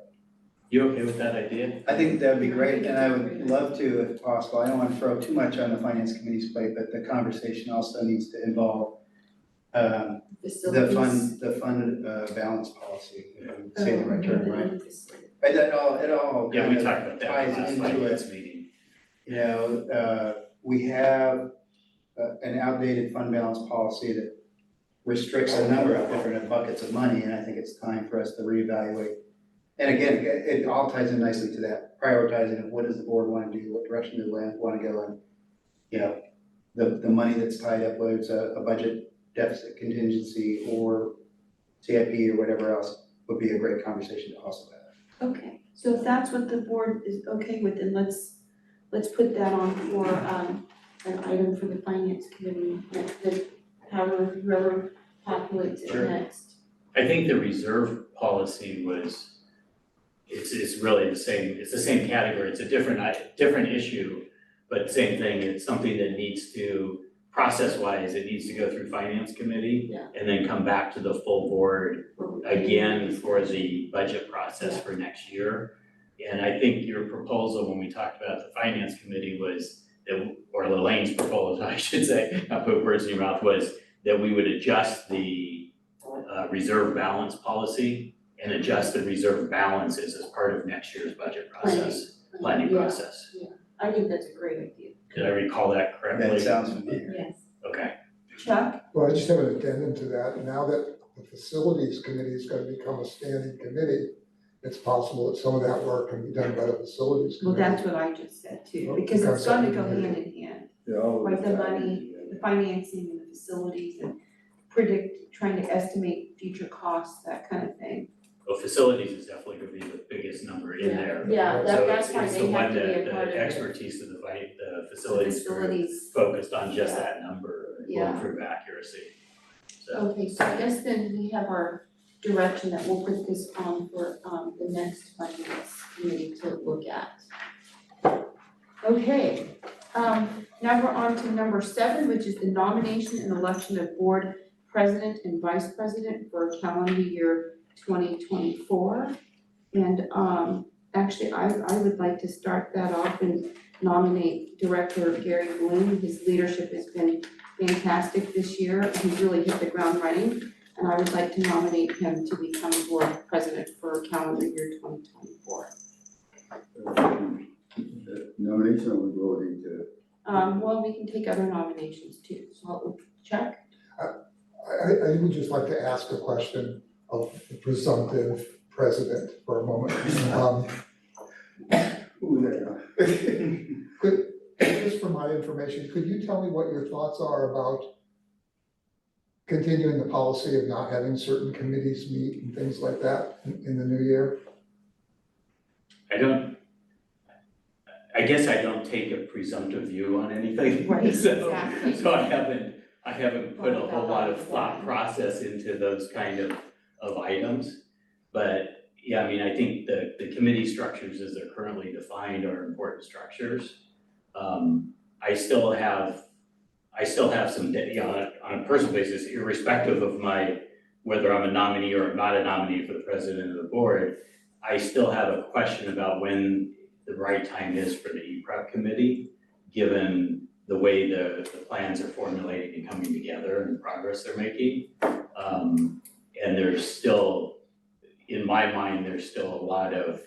Speaker 4: You okay with that idea?
Speaker 7: I think that would be great, and I would love to, if possible. I don't want to throw too much on the finance committee's plate, but the conversation also needs to involve the fund balance policy, if I'm saying the right term, right? Right, it all
Speaker 4: Yeah, we
Speaker 7: kind
Speaker 4: talked
Speaker 7: of
Speaker 4: about that
Speaker 7: ties
Speaker 4: last
Speaker 7: into
Speaker 4: finance
Speaker 7: it.
Speaker 4: meeting.
Speaker 7: You know, we have an outdated fund balance policy that restricts a number of different buckets of money, and I think it's time for us to reevaluate. And again, it all ties in nicely to that prioritizing of what does the board want to do, what direction do we want to go in. You know, the money that's tied up, whether it's a budget deficit contingency or CIP or whatever else, would be a great conversation to also have.
Speaker 1: Okay, so if that's what the board is okay with, then let's put that on for an item for the finance committee, whoever populates it
Speaker 4: Sure.
Speaker 1: next.
Speaker 4: I think the reserve policy it's really the same, it's the same category, it's a different issue, but same thing, it's something that needs to, process-wise, it needs to go through finance committee.
Speaker 1: Yeah.
Speaker 4: And then come back to the full board again for the budget process for next year. And I think your proposal, when we talked about the finance committee was, or Elaine's proposal, I should say, not put words in your mouth, was that we would adjust the reserve balance policy and adjust the reserve balances as part of next year's budget process. planning
Speaker 1: Yeah.
Speaker 4: process.
Speaker 1: I think that's a great idea.
Speaker 4: Did I recall that correctly?
Speaker 7: That sounds familiar.
Speaker 2: Yes.
Speaker 4: Okay,
Speaker 1: Chuck?
Speaker 3: Well, I just have an addendum to that. Now that the facilities committee is gonna become a standing committee, it's possible that some of that work can be done by the facilities
Speaker 1: Well,
Speaker 3: committee.
Speaker 1: that's what I just said too,
Speaker 3: Well,
Speaker 1: because it's gonna go
Speaker 3: concept.
Speaker 1: hand in hand.
Speaker 14: They're all
Speaker 1: Right, the
Speaker 14: tied
Speaker 1: money,
Speaker 14: together.
Speaker 1: the financing and the facilities and trying to estimate future costs, that kind of thing.
Speaker 4: well, facilities is definitely gonna be the biggest number in there.
Speaker 1: Yeah,
Speaker 4: So
Speaker 1: that's
Speaker 4: it's-
Speaker 1: why
Speaker 4: it's
Speaker 1: they
Speaker 4: the
Speaker 1: have
Speaker 4: one
Speaker 1: to be
Speaker 4: that
Speaker 1: a part of
Speaker 4: the
Speaker 1: it.
Speaker 4: expertise of the
Speaker 1: The
Speaker 4: facilities group
Speaker 1: facilities.
Speaker 4: focused on just
Speaker 1: Yeah.
Speaker 4: that number will
Speaker 1: Yeah.
Speaker 4: improve accuracy. So,
Speaker 1: Okay, so I guess then we have our direction that we'll put this on for the next finance committee to look at. Okay, now we're on to number 7, which is the nomination and election of board president and vice president for calendar year 2024. And actually, I would like to start that off and nominate Director Gary Bloom. His leadership has been fantastic this year. He's really hit the ground running. And I would like to nominate him to become board president for calendar year 2024.
Speaker 14: The Nomination or we're voting to,
Speaker 1: Well, we can take other nominations too, so I'll check.
Speaker 3: I would just like to ask a question of the presumptive president for a moment.
Speaker 14: who that?
Speaker 3: Just for my information, could you tell me what your thoughts are about continuing the policy of not having certain committees meet and things like that in the new year?
Speaker 4: I guess I don't take a presumptive view on anything.
Speaker 1: Right,
Speaker 4: So-
Speaker 1: exactly.
Speaker 4: So I haven't put a whole lot of thought process into those kind of items. But yeah, I mean, I think the committee structures as they're currently defined are important structures. I still have some, on a personal basis, irrespective of whether I'm a nominee or I'm not a nominee for the president of the board, I still have a question about when the right time is for the E-Prep committee, given the way the plans are formulating and coming together and the progress they're making. And there's still, in my mind, there's still a lot of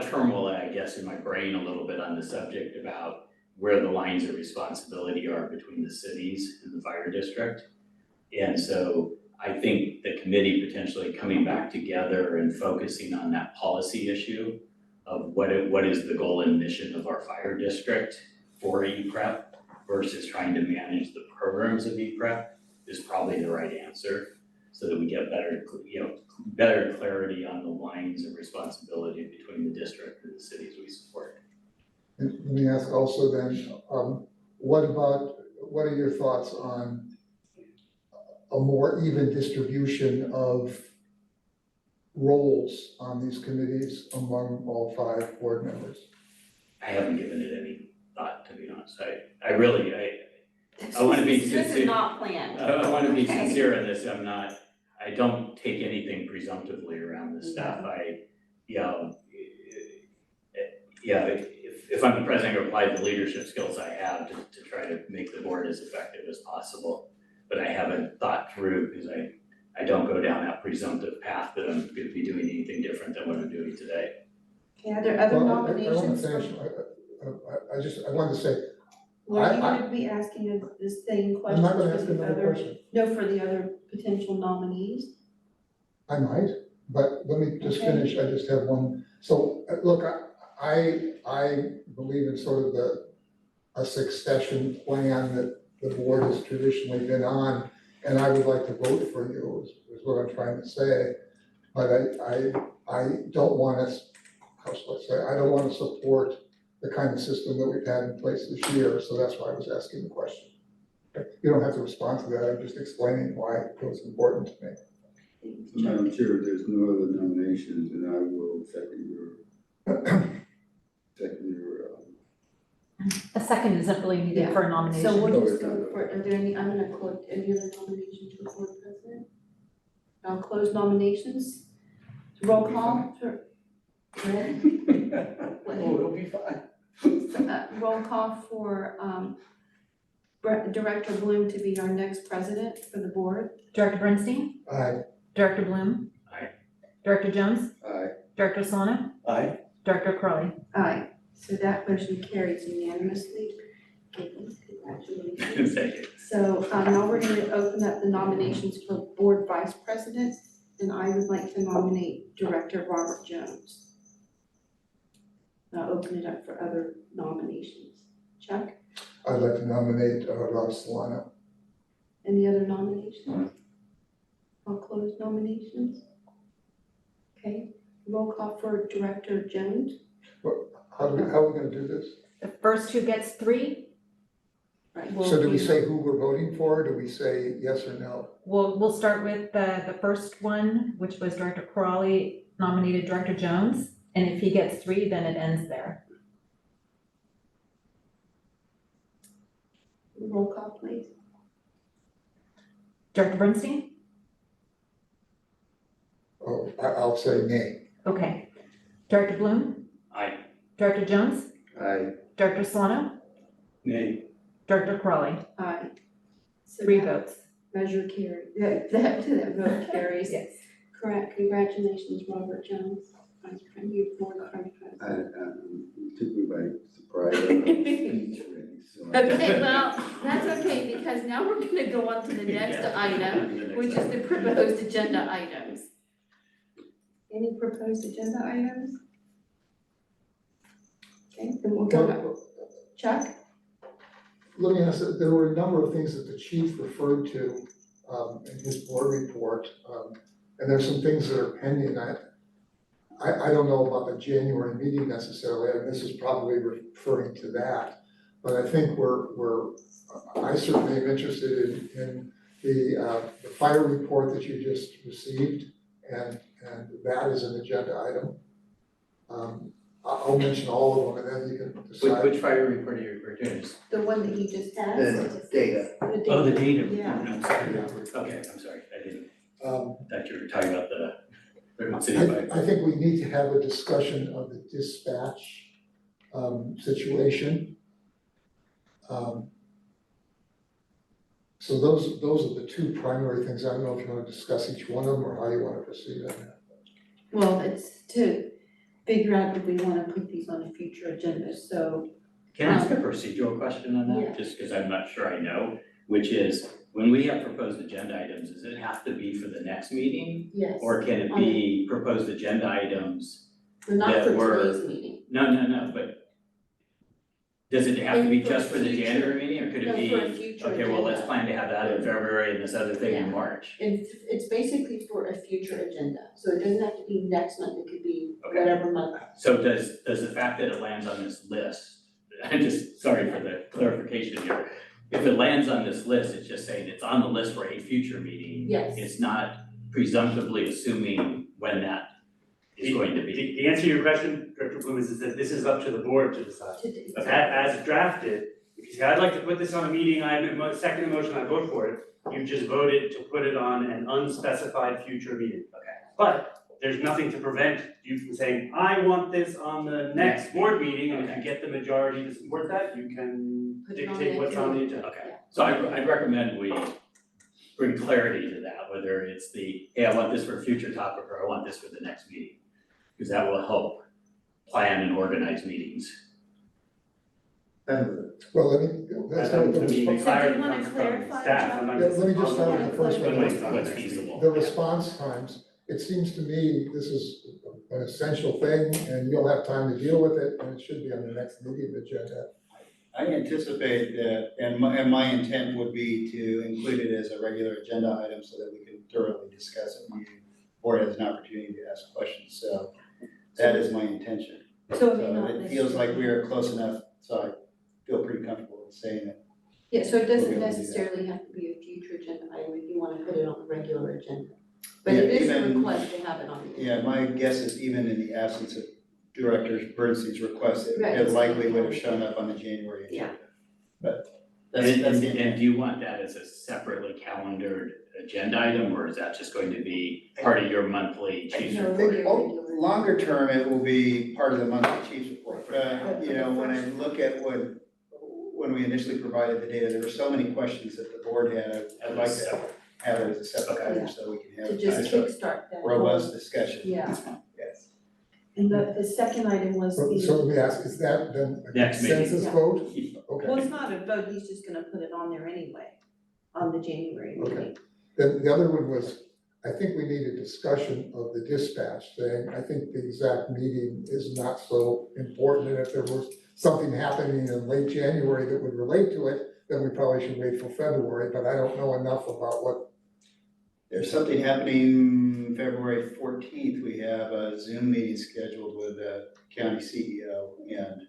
Speaker 4: turmoil, I guess, in my brain a little bit on the subject about where the lines of responsibility are between the cities and the fire district. And so I think the committee potentially coming back together and focusing on that policy issue of what is the goal and mission of our fire district for E-Prep versus trying to manage the programs of E-Prep is probably the right answer, so that we get better clarity on the lines of responsibility between the district and the cities we support.
Speaker 3: And let me ask also then, what are your thoughts on a more even distribution of roles on these committees among all 5 board members?
Speaker 4: I haven't given it any thought, to be honest. I really wanna be
Speaker 1: This is
Speaker 4: sincere.
Speaker 1: not planned.
Speaker 4: I wanna be
Speaker 1: Okay.
Speaker 4: sincere in this, I don't take anything presumptively around this stuff. If I'm the president, I apply the leadership skills I have to try to make the board as effective as possible. But I haven't thought through, because I don't go down that presumptive path that I'm gonna be doing anything different than what I'm doing today.
Speaker 1: Okay, are there other
Speaker 3: Well, I wanna
Speaker 1: nominations?
Speaker 3: finish, I wanted to say,
Speaker 1: Were you
Speaker 3: I-
Speaker 1: gonna be asking the same
Speaker 3: I'm
Speaker 1: questions
Speaker 3: not gonna
Speaker 1: for
Speaker 3: ask
Speaker 1: the
Speaker 3: another
Speaker 1: other,
Speaker 3: question.
Speaker 1: no, for the other potential nominees?
Speaker 3: I might, but let me just
Speaker 1: Okay.
Speaker 3: finish, I just have one. So, look, I believe in sort of a succession plan that the board has traditionally been on, and I would like to vote for you, is what I'm trying to say. But I don't want us, how shall I say, I don't want to support the kind of system that we've had in place this year, so that's why I was asking the question. You don't have to respond to that, I'm just explaining why it was important to me.
Speaker 14: Madam Chair, if there's no other nominations, and I will second your,
Speaker 13: A second isn't really needed for a nomination.
Speaker 1: So we'll
Speaker 14: No,
Speaker 1: just
Speaker 14: it's
Speaker 1: go
Speaker 14: not.
Speaker 1: for, are there any, I'm gonna quote, any other nominations for board president? I'll close nominations. Roll call for, Red?
Speaker 7: It'll be fine.
Speaker 1: Roll call for, Director Bloom to be our next president for the board.
Speaker 13: Director Bernstein?
Speaker 3: Aye.
Speaker 13: Director Bloom?
Speaker 4: Aye.
Speaker 13: Director Jones?
Speaker 14: Aye.
Speaker 13: Director Solano?
Speaker 12: Aye.
Speaker 13: Director Crowley?
Speaker 1: Aye, so that motion carries unanimously. Congratulations.
Speaker 4: Thank you.
Speaker 1: So now we're going to open up the nominations for board vice president, and I would like to nominate Director Robert Jones. I'll open it up for other nominations. Chuck,
Speaker 3: I'd like to nominate Rob Solano.
Speaker 1: any other nominations? I'll close nominations. Okay, roll call for Director Jones.
Speaker 3: How are we gonna do this?
Speaker 13: The first who gets 3
Speaker 1: Right.
Speaker 13: will
Speaker 3: So do we
Speaker 13: be-
Speaker 3: say who we're voting for? Do we say yes or no?
Speaker 13: We'll start with the first one, which was Director Crowley nominated Director Jones. And if he gets 3, then it ends there.
Speaker 1: Roll call, please.
Speaker 13: Director Bernstein?
Speaker 3: Oh, I'll say nay.
Speaker 13: Okay. Director Bloom?
Speaker 4: Aye.
Speaker 13: Director Jones?
Speaker 14: I,
Speaker 13: Director Solano?
Speaker 12: Nay.
Speaker 13: Director Crowley?
Speaker 1: Aye. So
Speaker 13: 3
Speaker 1: that
Speaker 13: votes.
Speaker 1: measure carry, that vote carries.
Speaker 13: Yes.
Speaker 1: Correct, congratulations, Robert Jones, vice president, you board vice president.
Speaker 14: took me by surprise, I have a speech ready, so. I-
Speaker 1: Okay, well, that's okay, because now we're gonna go on to the next
Speaker 4: Yeah.
Speaker 1: item, which is the proposed agenda items. Any proposed agenda items? Okay, then we'll go back. Chuck?
Speaker 3: Let me ask, there were a number of things that the chief referred to in his board report. And there's some things that are pending. I don't know about the January meeting necessarily, and this is probably referring to that. But I think I certainly am interested in the fire report that you just received, and that is an agenda item. I'll mention all of them, and then you can decide.
Speaker 4: Which fire report are you referring to?
Speaker 1: The one that he just has?
Speaker 14: The data.
Speaker 4: Oh, the data.
Speaker 1: Yeah.
Speaker 4: No, I'm sorry. Okay, I'm sorry, I didn't, thought you were talking about the Redwood City Fire.
Speaker 3: I think we need to have a discussion of the dispatch situation. So those are the two primary things. I don't know if you want to discuss each one of them or how you want to proceed on that.
Speaker 1: Well, it's to figure out if we wanna put these on a future agenda, so.
Speaker 4: Can I ask a procedural question on that?
Speaker 1: Yeah.
Speaker 4: Just because I'm not sure I know, which is, when we have proposed agenda items, does it have to be for the next meeting?
Speaker 1: Yes.
Speaker 4: Or can it be proposed agenda items?
Speaker 1: Not
Speaker 4: that
Speaker 1: for
Speaker 4: were-
Speaker 1: today's meeting.
Speaker 4: No, but does it have to be
Speaker 1: For
Speaker 4: just for the
Speaker 1: future-
Speaker 4: January meeting, or could it be?
Speaker 1: No, for a future
Speaker 4: Okay, well, let's
Speaker 1: agenda.
Speaker 4: plan to have that in February and this other thing in
Speaker 1: Yeah.
Speaker 4: March.
Speaker 1: It's basically for a future agenda, so it doesn't have to be next month, it could be
Speaker 4: Okay.
Speaker 1: whatever month.
Speaker 4: So does the fact that it lands on this list, I'm just, sorry for the clarification here. If it lands on this list, it's just saying it's on the list for a future meeting.
Speaker 1: Yes.
Speaker 4: It's not presumptively assuming when that is going to be.
Speaker 12: The answer to your question, Director Bloom, is that this is up to the board to decide.
Speaker 1: To-
Speaker 12: But as drafted, if you say, I'd like to put this on a meeting, second emotion, I vote for it, you just voted to put it on an unspecified future meeting.
Speaker 4: Okay.
Speaker 12: But there's nothing to prevent you from saying, I want this on the next board meeting, and if you get the majority to support that, you can
Speaker 1: Put it on
Speaker 12: dictate
Speaker 1: the
Speaker 12: what's on the
Speaker 1: agenda.
Speaker 12: agenda.
Speaker 4: Okay, so I'd recommend we bring clarity to that, whether it's the, hey, I want this for a future topic, or I want this for the next meeting. Because that will help plan and organize meetings.
Speaker 3: Well, let me, let's start with the
Speaker 12: I mean,
Speaker 3: response.
Speaker 12: the clarity
Speaker 1: So do you wanna
Speaker 12: comes from
Speaker 1: clarify,
Speaker 12: staff,
Speaker 1: Chuck?
Speaker 12: I'm not
Speaker 3: Yeah, let me just start with the first one.
Speaker 4: What's feasible.
Speaker 3: The response times, it seems to me this is an essential thing, and you'll have time to deal with it, and it should be on the next meeting agenda.
Speaker 7: I anticipate that, and my intent would be to include it as a regular agenda item so that we can thoroughly discuss it, and the board has an opportunity to ask questions, so that is my intention.
Speaker 1: So it may not
Speaker 7: It feels
Speaker 1: necessarily-
Speaker 7: like we are close enough, so I feel pretty comfortable with saying it.
Speaker 1: Yeah, so it doesn't
Speaker 7: We're gonna do that.
Speaker 1: necessarily have to be a future agenda item if you wanna put it on the regular agenda. But
Speaker 7: Yeah,
Speaker 1: it is a
Speaker 7: even-
Speaker 1: request to have it on the agenda.
Speaker 7: Yeah, my guess is even in the absence of Director Bernstein's request,
Speaker 1: Right.
Speaker 7: it likely would have shown up on the January agenda.
Speaker 1: Yeah.
Speaker 7: But
Speaker 4: And,
Speaker 7: that's the
Speaker 4: and
Speaker 7: intent.
Speaker 4: do you want that as a separately calendared agenda item, or is that just going to be part of your monthly chief's
Speaker 1: No,
Speaker 4: report?
Speaker 1: regular.
Speaker 7: Longer term, it will be part of the monthly chief's report. You know, when I look at when we initially provided the data, there were so many questions that the board had. I'd like to have it as a separate
Speaker 4: Okay.
Speaker 7: item so we can
Speaker 1: To
Speaker 7: have
Speaker 1: just
Speaker 7: a
Speaker 1: kickstart that.
Speaker 7: robust discussion.
Speaker 1: Yeah.
Speaker 7: Yes.
Speaker 1: And the second item was
Speaker 3: So
Speaker 1: the,
Speaker 3: let me ask, is that then a
Speaker 4: Next meeting.
Speaker 3: consensus
Speaker 1: Yeah.
Speaker 3: vote?
Speaker 1: well,
Speaker 3: Okay,
Speaker 1: it's not a vote, he's just gonna put it on there anyway, on the January meeting.
Speaker 3: Okay. then the other one was, I think we need a discussion of the dispatch thing. I think the exact meeting is not so important, and if there was something happening in late January that would relate to it, then we probably should wait for February, but I don't know enough about what.
Speaker 7: There's something happening February 14th. We have a Zoom meeting scheduled with the county CEO and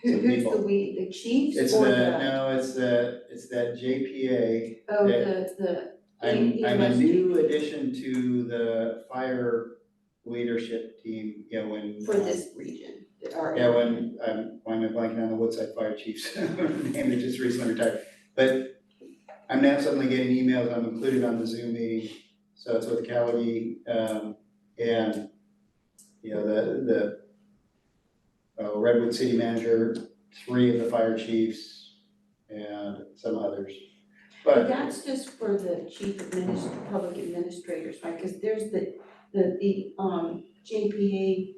Speaker 1: Who's
Speaker 7: people.
Speaker 1: the chiefs
Speaker 7: it's
Speaker 1: or
Speaker 7: it's that JPA.
Speaker 1: oh,
Speaker 7: that- I'm a new addition to the fire leadership team, you know, when.
Speaker 1: for this region, or.
Speaker 7: Yeah, why am I blanking on the Woodside Fire Chief's name that just recently retired? But I'm now suddenly getting emails, I'm included on the Zoom meeting, so it's with Callie, and, you know, the Redwood City Manager, 3 of the fire chiefs, and some others.
Speaker 1: But
Speaker 7: But
Speaker 1: that's just for the public administrators, right? Because there's the JPA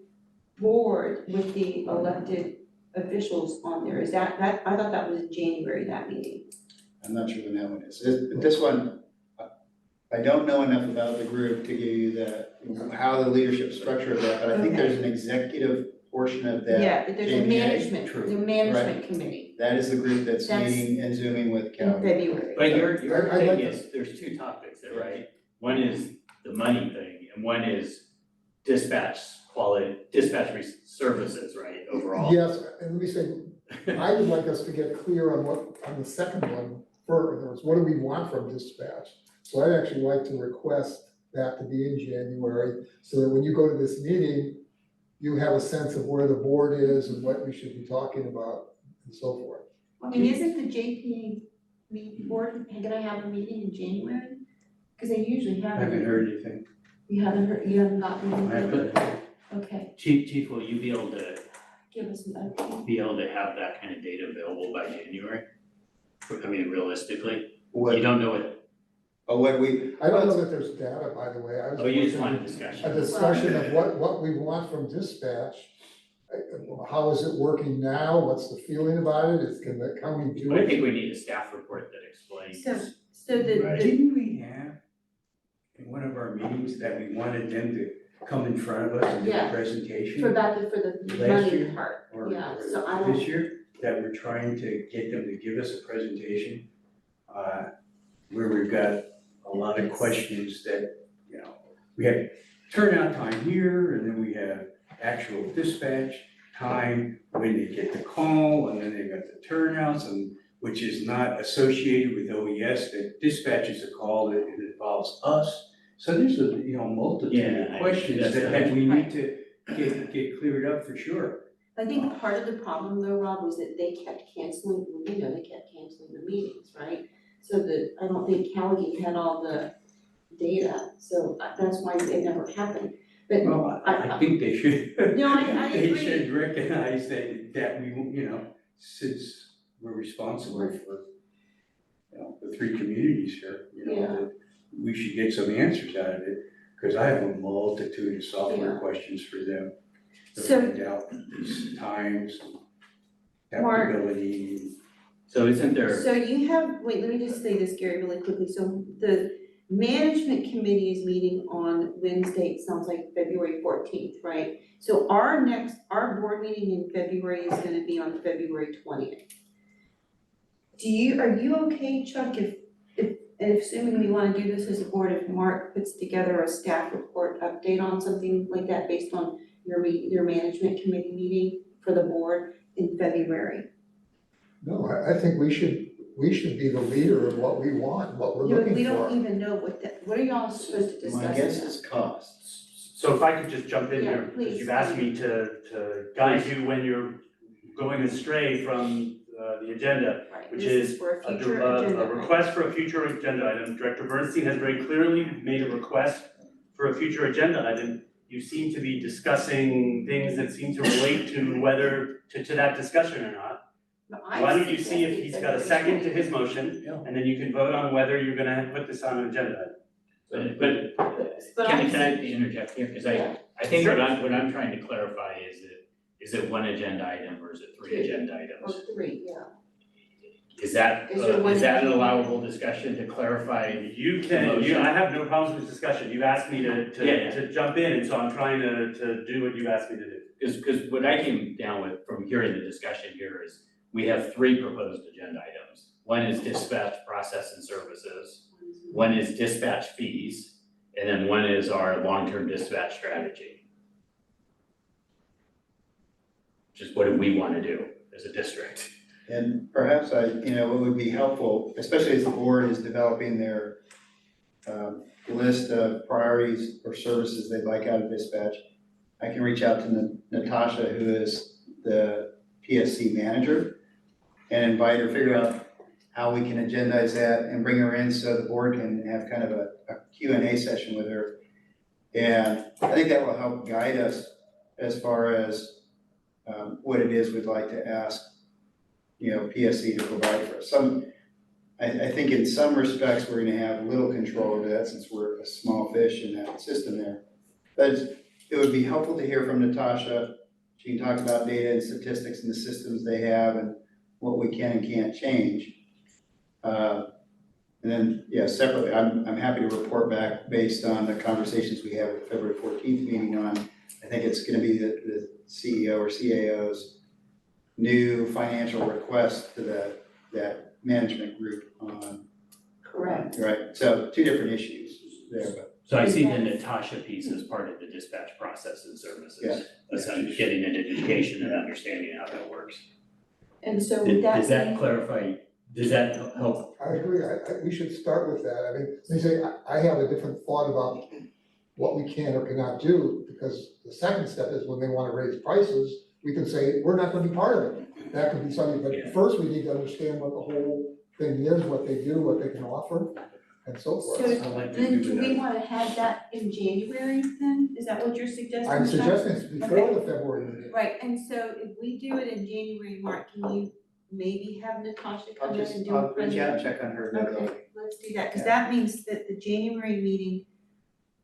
Speaker 1: board with the elected officials on there. Is that, I thought that was in January, that meeting.
Speaker 7: I'm not sure when that one is. This one, I don't know enough about the group to give you how the leadership structure of that, but I think
Speaker 1: Okay.
Speaker 7: there's an executive portion of that.
Speaker 1: Yeah, but there's a
Speaker 7: JPA,
Speaker 1: management,
Speaker 11: true.
Speaker 1: the management committee
Speaker 7: That is the group that's
Speaker 1: That's-
Speaker 7: meeting and Zooming with
Speaker 1: in
Speaker 7: Callie.
Speaker 1: February.
Speaker 4: But your
Speaker 3: I'd like
Speaker 4: thing
Speaker 3: to-
Speaker 4: is, there's 2 topics there, right? One is the money thing, and one is dispatch services, right, overall?
Speaker 3: Yes, and let me say, I would like us to get clear on the second one, first, what do we want from dispatch? So I'd actually like to request that to be in January, so that when you go to this meeting, you have a sense of where the board is and what we should be talking about and so forth.
Speaker 1: I mean, isn't the JPA board, gonna have a meeting in January? Because they usually
Speaker 11: I
Speaker 1: have.
Speaker 11: haven't heard anything.
Speaker 1: You haven't gotten
Speaker 11: I
Speaker 1: anything?
Speaker 11: haven't.
Speaker 1: Okay,
Speaker 4: Chief, will you be able to
Speaker 1: give us an update.
Speaker 4: have that kind of data available by January? I mean, realistically,
Speaker 7: What,
Speaker 4: you don't know it,
Speaker 7: what we,
Speaker 3: I don't know that there's data, by the way, I was.
Speaker 4: oh, you just want a
Speaker 3: a
Speaker 4: discussion.
Speaker 3: discussion of what we want from dispatch. How is it working now? What's the feeling about it? Can we do
Speaker 4: I
Speaker 3: it?
Speaker 4: think we need a staff report that explains.
Speaker 1: So the,
Speaker 11: Right. Didn't we have in one of our meetings that we wanted them to come in front of us and do a
Speaker 1: Yeah.
Speaker 11: presentation?
Speaker 1: for the
Speaker 11: Last
Speaker 1: money
Speaker 11: year,
Speaker 1: part,
Speaker 11: Or
Speaker 1: yeah,
Speaker 11: or
Speaker 1: so I don't.
Speaker 11: this year, that we're trying to get them to give us a presentation, where we've got a lot of questions that, you know, we have turnout time here, and then we have actual dispatch time when they get the call, and then they got the turnouts, and which is not associated with OES, that dispatches a call that it involves us. So there's a, you know, multitude
Speaker 4: Yeah,
Speaker 11: of questions
Speaker 4: that's
Speaker 11: that we need to get cleared up for sure.
Speaker 1: I think part of the problem though, Rob, was that they kept canceling, they kept canceling the meetings, right? So that, I don't think Calgie had all the data, so that's why it never happened. But
Speaker 11: Well, I think they should.
Speaker 1: No, I
Speaker 11: They
Speaker 1: agree.
Speaker 11: should recognize that we, you know, since we're responsible for, you know, the 3 communities here, you know,
Speaker 1: Yeah.
Speaker 11: that we should get some answers out of it. Cause I have a multitude of software
Speaker 1: Yeah.
Speaker 11: questions for them. To
Speaker 1: So-
Speaker 11: find out these times,
Speaker 1: Mark.
Speaker 11: adaptability.
Speaker 4: So isn't there,
Speaker 1: So you have, wait, let me just say this, Gary, really quickly. So the management committee is meeting on Wednesday, it sounds like February 14th, right? So our board meeting in February is gonna be on February 20th. Are you okay, Chuck, if assuming we wanna do this as a board, if Mark puts together a staff report update on something like that based on your management committee meeting for the board in February?
Speaker 3: No, I think we should be the leader of what we want, what we're
Speaker 1: Yeah, but
Speaker 3: looking
Speaker 1: we don't
Speaker 3: for.
Speaker 1: even know what are y'all supposed to discuss?
Speaker 7: my guess is costs.
Speaker 12: So if I could just jump in
Speaker 1: Yeah,
Speaker 12: here, because
Speaker 1: please.
Speaker 12: you've asked me to guide you when you're going astray from the agenda,
Speaker 1: Right,
Speaker 12: which
Speaker 1: this
Speaker 12: is
Speaker 1: for a
Speaker 12: a
Speaker 1: future agenda.
Speaker 12: request for a future agenda item. Director Bernstein has very clearly made a request for a future agenda item. You seem to be discussing things that seem to relate to whether, to that discussion or not.
Speaker 1: But I
Speaker 12: Why don't you see
Speaker 1: suggested
Speaker 12: if he's got a second to his motion, and then you can vote on whether you're gonna put this on an agenda item.
Speaker 1: But
Speaker 4: can I interject here? Because
Speaker 1: Yeah.
Speaker 4: I think what I'm trying to clarify is it one agenda item or is it three agenda items?
Speaker 1: Or three, yeah.
Speaker 4: Is that,
Speaker 1: Is there one
Speaker 4: is that an
Speaker 1: agenda?
Speaker 4: allowable discussion to clarify?
Speaker 12: You can, I have no problems with discussion, you asked me to jump in, and so I'm trying to do what you asked me to do.
Speaker 4: Because what I came down with from hearing the discussion here is we have three proposed agenda items. One is dispatch process and services, one is dispatch fees, and then one is our long-term dispatch strategy. Just what do we want to do as a district?
Speaker 7: And perhaps what would be helpful, especially as the board is developing their list of priorities or services they'd like out of dispatch, I can reach out to Natasha, who is the PSC manager, and invite her, figure out how we can agendize that and bring her in so the board can have kind of a Q&A session with her. And I think that will help guide us as far as what it is we'd like to ask PSC to provide for us. I think in some respects, we're gonna have little control over that since we're a small fish in that system there. But it would be helpful to hear from Natasha. She can talk about data and statistics and the systems they have and what we can and can't change. And then, separately, I'm happy to report back based on the conversations we have at the February 14th meeting on, I think it's gonna be the CEO or CAO's new financial request to that management group on.
Speaker 1: Correct.
Speaker 7: Right, so two different issues there, but.
Speaker 4: So I see the Natasha piece as part of the dispatch process and services.
Speaker 7: Yeah.
Speaker 4: Essentially getting an education and understanding how that works.
Speaker 1: And so would that
Speaker 4: Does that
Speaker 1: be-
Speaker 4: clarify, does that help?
Speaker 3: I agree, we should start with that, I mean, let me say, I have a different thought about what we can or cannot do, because the second step is when they wanna raise prices, we can say, we're not gonna be part of it. That could be something, but first we need to understand what the whole thing is, what they do, what they can offer, and so forth.
Speaker 1: So then do we wanna have that in January then? Is that what you're suggesting?
Speaker 3: I'm
Speaker 1: Chuck?
Speaker 3: suggesting it's before
Speaker 1: Okay.
Speaker 3: the February meeting.
Speaker 1: Right, and so if we do it in January, Mark, can you maybe have Natasha come in and do a
Speaker 7: I'll reach out and
Speaker 1: presentation?
Speaker 7: check on her availability.
Speaker 1: Okay, let's do that, cause that means that the January meeting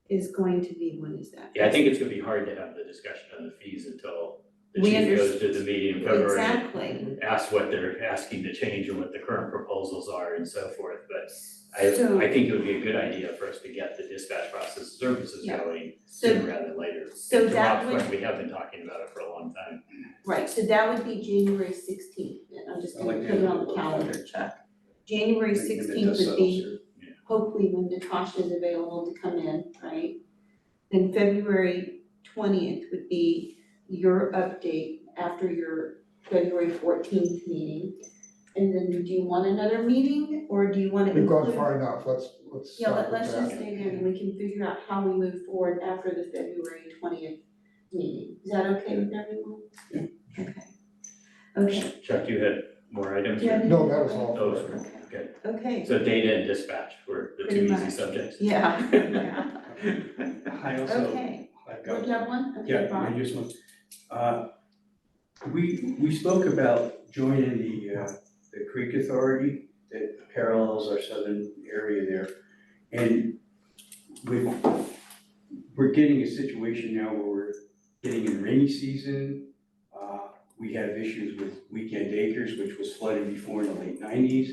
Speaker 1: is going to be, when is that?
Speaker 4: Yeah, I think it's gonna be hard to have the discussion on the fees until the
Speaker 1: We
Speaker 4: chief goes to the meeting in February.
Speaker 1: Exactly.
Speaker 4: Ask what they're asking to change or what the current proposals are and so forth, but
Speaker 1: So-
Speaker 4: I think it would be a good idea for us to get the dispatch process services
Speaker 1: Yeah.
Speaker 4: going
Speaker 1: So-
Speaker 4: sooner rather than later.
Speaker 1: so
Speaker 4: And to
Speaker 1: that
Speaker 4: Rob's
Speaker 1: would-
Speaker 4: point, we have been talking about it for a long time.
Speaker 1: Right, so that would be January 16th, and I'm just
Speaker 6: I
Speaker 1: gonna
Speaker 6: like
Speaker 1: put it
Speaker 6: that.
Speaker 1: on the calendar, Chuck. January
Speaker 6: When it
Speaker 1: 16th
Speaker 6: does
Speaker 1: would
Speaker 6: settle,
Speaker 1: be
Speaker 6: sure.
Speaker 1: hopefully when Natasha is available to come in, right? Then February 20th would be your update after your February 14th meeting. And then do you want another meeting, or do you wanna
Speaker 3: We've gone
Speaker 1: include?
Speaker 3: far enough, let's
Speaker 1: Yeah,
Speaker 3: stop with
Speaker 1: let's just
Speaker 3: that.
Speaker 1: stay there and we can figure out how we move forward after the February 20th meeting. Is that okay with everyone?
Speaker 7: Yeah.
Speaker 1: Okay. Okay,
Speaker 4: Chuck, you had more items?
Speaker 1: Yeah.
Speaker 3: No, that was all.
Speaker 4: Those were, okay.
Speaker 1: okay,
Speaker 4: So data and dispatch were the two
Speaker 1: Pretty
Speaker 4: easy
Speaker 1: much.
Speaker 4: subjects.
Speaker 1: yeah, yeah,
Speaker 11: I also,
Speaker 1: okay.
Speaker 11: I've
Speaker 1: Would
Speaker 11: got,
Speaker 1: you have one? Okay,
Speaker 11: yeah,
Speaker 1: Bob.
Speaker 11: I just want, we spoke about joining the Creek Authority that parallels our southern area there. And we're getting a situation now where we're getting in rainy season. We have issues with Weekend Acres, which was flooded before in the late 90s.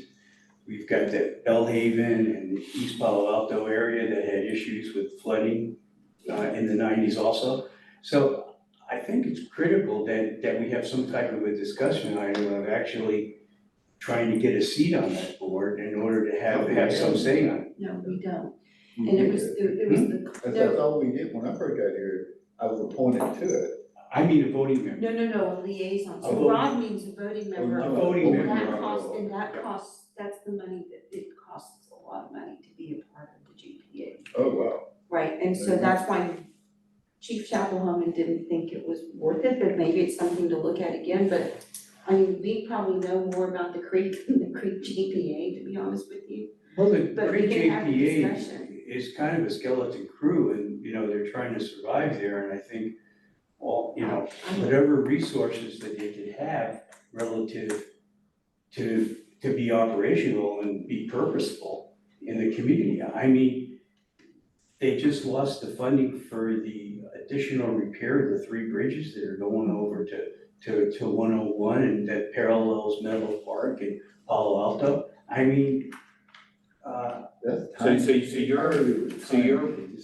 Speaker 11: We've got that Bellhaven and the East Palo Alto area that had issues with flooding in the 90s also. So I think it's critical that we have some type of a discussion item of actually trying to get a seat on that board in order to have some say on it.
Speaker 1: No, we don't. And it was the,
Speaker 14: That's all we did when I first got here, I was appointed to it.
Speaker 11: I mean a voting member.
Speaker 1: no, a liaison.
Speaker 11: A
Speaker 1: So
Speaker 11: voting-
Speaker 1: Rod means a voting member.
Speaker 11: A voting
Speaker 1: And
Speaker 11: member.
Speaker 1: that costs, that's the money that it costs a lot of money to be a part of the GPA.
Speaker 14: Oh, wow.
Speaker 1: Right, and so that's why Chief Chapelhoman didn't think it was worth it, but maybe it's something to look at again, but I mean, we probably know more about the Creek than the Creek GPA, to be honest with you.
Speaker 11: Well, the
Speaker 1: But we
Speaker 11: Creek
Speaker 1: can have a
Speaker 11: JPA
Speaker 1: discussion.
Speaker 11: is kind of a skeleton crew and, they're trying to survive there and I think all, whatever resources that they could have relative to be operational and be purposeful in the community. I mean, they just lost the funding for the additional repair of the 3 bridges that are going over to 101 and that parallels Menlo Park and Palo Alto. I mean,
Speaker 14: That's
Speaker 4: So
Speaker 14: tiny.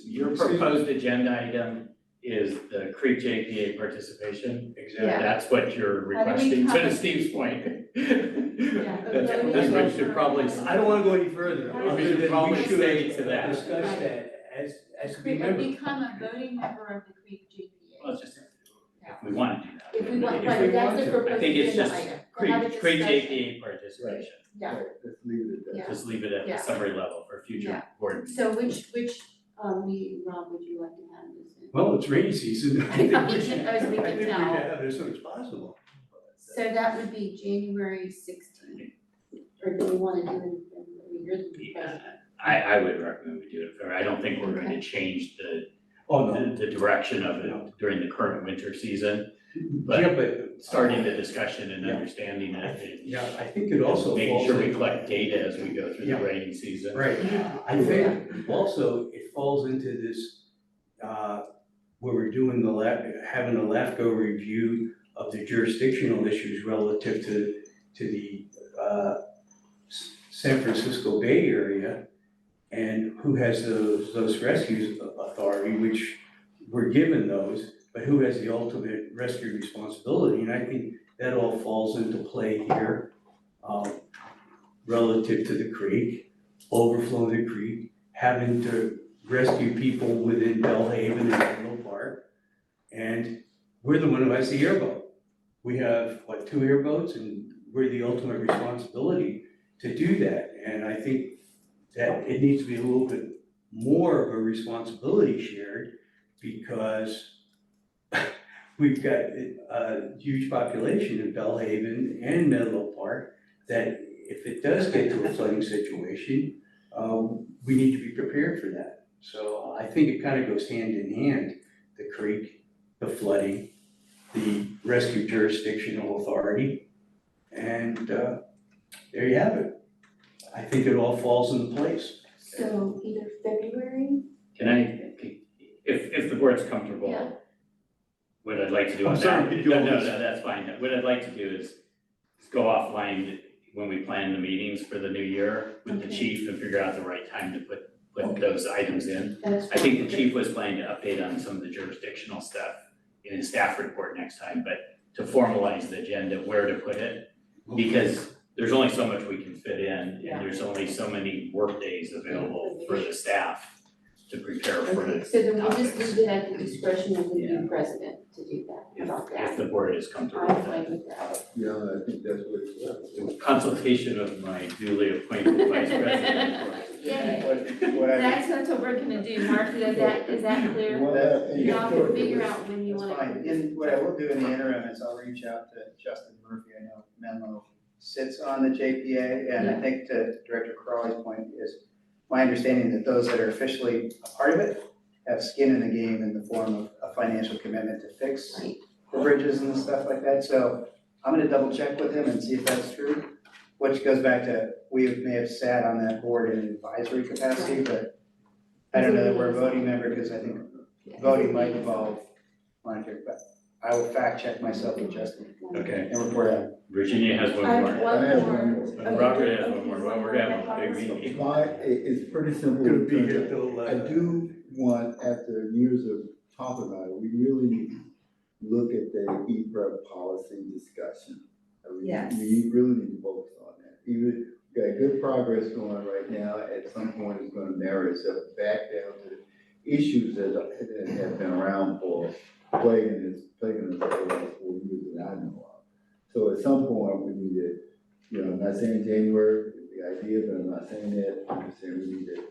Speaker 4: your proposed agenda item is the Creek JPA participation?
Speaker 11: exactly.
Speaker 1: Yeah.
Speaker 4: That's what you're
Speaker 1: How do we
Speaker 4: requesting,
Speaker 1: come-
Speaker 4: to Steve's point.
Speaker 1: Yeah, but voting
Speaker 4: That's what
Speaker 1: on-
Speaker 4: you should probably,
Speaker 11: I don't wanna go any further,
Speaker 1: We
Speaker 11: other
Speaker 4: should
Speaker 11: than
Speaker 4: probably
Speaker 11: we should
Speaker 4: stay to that.
Speaker 11: discuss that as we
Speaker 1: And
Speaker 11: remember.
Speaker 1: become a voting member of the Creek GPA.
Speaker 4: well, it's just, if we want to do that.
Speaker 1: If we want,
Speaker 11: if
Speaker 1: right,
Speaker 11: we
Speaker 1: that's
Speaker 11: want
Speaker 1: the
Speaker 11: to.
Speaker 1: proposed
Speaker 4: I think it's
Speaker 1: agenda
Speaker 4: just
Speaker 1: item. To have a
Speaker 4: Creek
Speaker 1: discussion.
Speaker 4: JPA participation,
Speaker 1: Yeah,
Speaker 14: Right, let's leave it at that.
Speaker 1: Yeah.
Speaker 4: just leave it at
Speaker 1: Yeah.
Speaker 4: the summary level for future
Speaker 1: Yeah.
Speaker 4: board meetings.
Speaker 1: so which, meeting, Rob, would you like to have this in?
Speaker 11: Well, it's rainy season.
Speaker 1: I know, as we can
Speaker 11: I think we should
Speaker 1: tell.
Speaker 11: have it as soon as possible.
Speaker 1: So that would be January 16th, or do you wanna do it in February? You're the president.
Speaker 4: I would recommend we do it for, I don't think we're going to change
Speaker 11: Oh, no.
Speaker 4: the direction of it during the current winter season.
Speaker 11: Yeah,
Speaker 4: But
Speaker 11: but
Speaker 4: starting the discussion and
Speaker 11: Yeah.
Speaker 4: understanding it, and
Speaker 11: yeah, I think it also
Speaker 4: making
Speaker 11: falls
Speaker 4: sure we
Speaker 11: in-
Speaker 4: collect data as we go through the
Speaker 11: Yeah.
Speaker 4: rainy season.
Speaker 11: Right, I think also it falls into this, where we're doing having a LAFCO review of the jurisdictional issues relative to the, San Francisco Bay Area. And who has those rescues authority, which we're given those, but who has the ultimate rescue responsibility? And I think that all falls into play here, relative to the creek, overflowing the creek, having to rescue people within Bellhaven and Menlo Park. And we're the one who has the airboat. We have, 2 airboats, and we're the ultimate responsibility to do that. And I think that it needs to be a little bit more of a responsibility shared, because we've got a huge population in Bellhaven and Menlo Park, that if it does get to a flooding situation, we need to be prepared for that. So I think it kind of goes hand in hand, the creek, the flooding, the rescue jurisdictional authority, and there you have it. I think it all falls into place.
Speaker 1: So either February?
Speaker 4: Can I, if the board's comfortable,
Speaker 1: Yeah.
Speaker 4: what I'd like to do
Speaker 11: I'm
Speaker 4: on
Speaker 11: sorry
Speaker 4: that,
Speaker 11: to do all
Speaker 4: no,
Speaker 11: this.
Speaker 4: that's fine. What I'd like to do is go offline when we plan the meetings for the new year with the
Speaker 1: Okay.
Speaker 4: chief and figure out the right time to put those items in.
Speaker 1: That's
Speaker 4: I think the
Speaker 1: fine.
Speaker 4: chief was planning to update on some of the jurisdictional stuff in his staff report next time, but to formalize the agenda, where to put it. Because there's only so much we can fit in, and there's only so many work days available for the staff to prepare for
Speaker 1: Okay,
Speaker 4: the
Speaker 1: so then we'll just
Speaker 4: topics.
Speaker 1: leave it at the discretion of the new president to do that, about
Speaker 4: If
Speaker 1: that.
Speaker 4: the board is comfortable
Speaker 1: I'm
Speaker 4: with that.
Speaker 1: fine with that.
Speaker 14: Yeah, I think that's what it's about.
Speaker 4: With consultation of my duly appointed vice president.
Speaker 1: Yay.
Speaker 7: What I,
Speaker 1: That's what we're gonna do, Mark, is that clear?
Speaker 14: Well,
Speaker 7: That-
Speaker 1: Y'all can figure out when you
Speaker 7: that's
Speaker 1: wanna.
Speaker 7: fine. In, what I will do in the interim is I'll reach out to Justin Murphy. I know Menlo sits on the JPA, and I think to Director Crawley's point is my understanding that those that are officially a part of it have skin in the game in the form of a financial commitment to fix
Speaker 1: Right.
Speaker 7: the bridges and stuff like that. So I'm gonna double check with him and see if that's true, which goes back to, we may have sat on that board in an advisory capacity, but I don't know that we're a voting member, because I think voting might involve monetary, but I will fact check myself with Justin
Speaker 4: Okay,
Speaker 7: and report out.
Speaker 4: Virginia has one
Speaker 1: I have
Speaker 4: more.
Speaker 1: one
Speaker 14: I have
Speaker 1: more.
Speaker 14: one more.
Speaker 4: And Robert has one more. Well, we're gonna have a big meeting.
Speaker 14: It's pretty simple.
Speaker 11: Gonna be here till,
Speaker 14: I do want, after years of talking about it, we really need to look at the EPREP policy discussion.
Speaker 5: Yes.
Speaker 14: We really need to focus on that. Even, we got good progress going right now, at some point it's gonna narrow itself back down to the issues that have been around for plaguing us for the last 4 years that I know of. So at some point, we need to, I'm not saying January is the idea, but I'm not saying that, I'm just saying we need to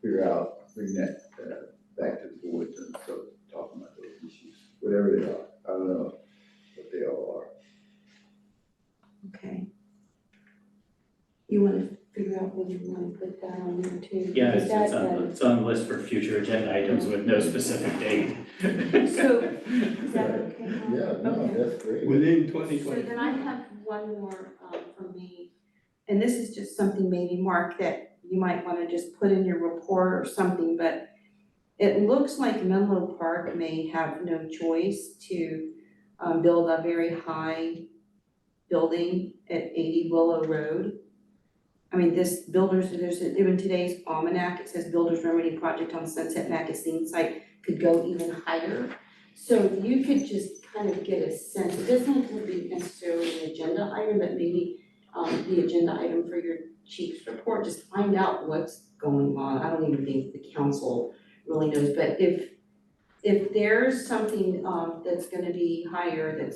Speaker 14: figure out, bring that, back to the board and start talking about those issues, whatever they are. I don't know what they all are.
Speaker 1: Okay. You wanna figure out whether you wanna put that on there too?
Speaker 4: Yeah,
Speaker 1: Is that,
Speaker 4: it's on the list for future agenda items with no specific date.
Speaker 1: So, is that okay? Mark?
Speaker 14: Yeah, no,
Speaker 1: Okay.
Speaker 14: that's great.
Speaker 11: Within
Speaker 1: So
Speaker 11: 2020.
Speaker 1: then I have one more, from me, and this is just something maybe, Mark, that you might wanna just put in your report or something, but it looks like Menlo Park may have no choice to build a very high building at 80 Willow Road. I mean, this builders, in today's almanac, it says builder's remedy project on Sunset Magazine site could go even higher. So if you could just kind of get a sense, it doesn't have to be necessarily an agenda item, but maybe the agenda item for your chief's report, just find out what's going on. I don't even think the council really knows, but if there's something that's gonna be higher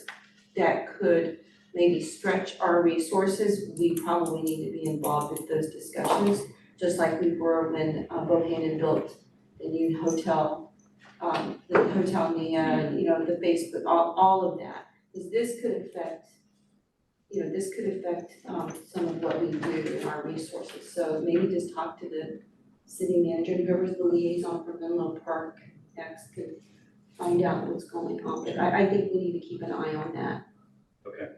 Speaker 1: that could maybe stretch our resources, we probably need to be involved with those discussions, just like we were when Bohannon built the new hotel, the Hotel Nia, and, you know, the Facebook, all of that. Because this could affect, some of what we do in our resources. So maybe just talk to the city manager, whoever's the liaison for Menlo Park next, could find out what's going on. But I think we need to keep an eye on that.
Speaker 4: Okay.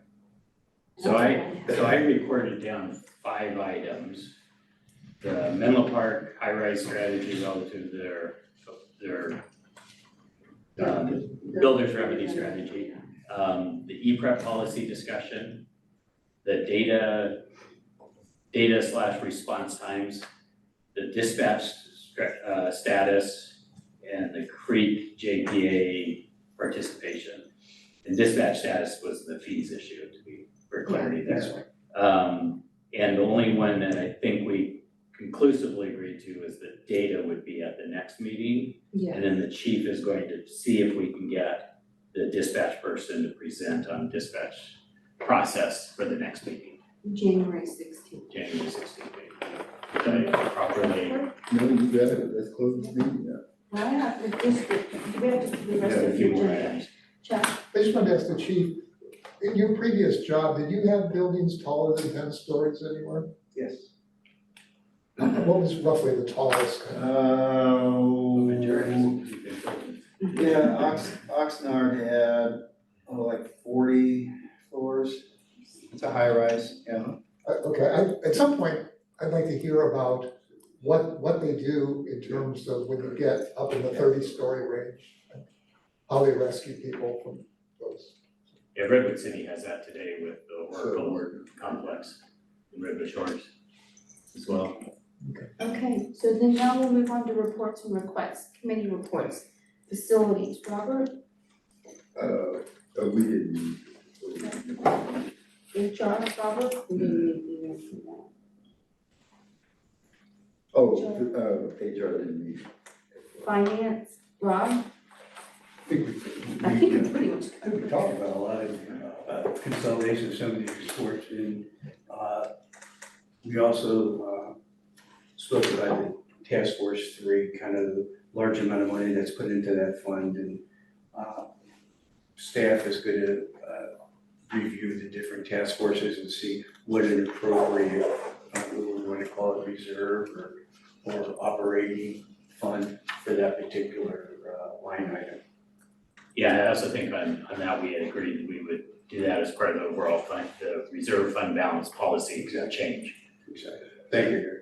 Speaker 4: So I recorded down 5 items. The Menlo Park high-rise strategy relative to their builder's remedy strategy, the E-Prep policy discussion, the data/response times, the dispatch status, and the Creek JPA participation. And dispatch status was the fees issue, to be for clarity there. And the only one that I think we conclusively agreed to is that data would be at the next meeting.
Speaker 1: Yeah.
Speaker 4: And then the chief is going to see if we can get the dispatch person to present on dispatch process for the next meeting,
Speaker 1: January 16th.
Speaker 4: January 16th. Did I properly?
Speaker 14: No, you got it, let's close this meeting now.
Speaker 1: Well, I have the district, do we have to do the rest
Speaker 4: Yeah, a
Speaker 1: of
Speaker 4: few
Speaker 1: the
Speaker 4: more
Speaker 1: agenda?
Speaker 4: items.
Speaker 1: Chuck?
Speaker 3: I just wanted to ask the chief, in your previous job, did you have buildings taller than 10 stories anywhere?
Speaker 7: Yes.
Speaker 3: What was roughly the tallest?
Speaker 7: Yeah, Oxnard had, like 40 floors. It's a high rise, yeah.
Speaker 3: Okay, at some point, I'd like to hear about what they do in terms of when you get up in the 30-story range, and how they rescue people from those.
Speaker 4: Yeah, Redwood City has that today with the Oracle complex in Redwood Shores as well.
Speaker 1: Okay, so then now we'll move on to reports and requests, committee reports, facilities, Robert,
Speaker 14: We didn't.
Speaker 1: HR, Robert, we didn't need the email for that.
Speaker 14: HR didn't meet.
Speaker 1: Finance, Rob,
Speaker 11: I think
Speaker 1: I think it's pretty much
Speaker 11: we
Speaker 1: covered.
Speaker 11: talked about a lot of consolidation of some of these reports, and we also spoke about the task force 3, kind of the large amount of money that's put into that fund, and staff is going to review the different task forces and see what an appropriate, what we want to call it, reserve or operating fund for that particular line item.
Speaker 4: Yeah, I also think on that, we had agreed that we would do that as part of the overall fund, the reserve fund balance policy change.
Speaker 11: Exactly. Thank you, Gary.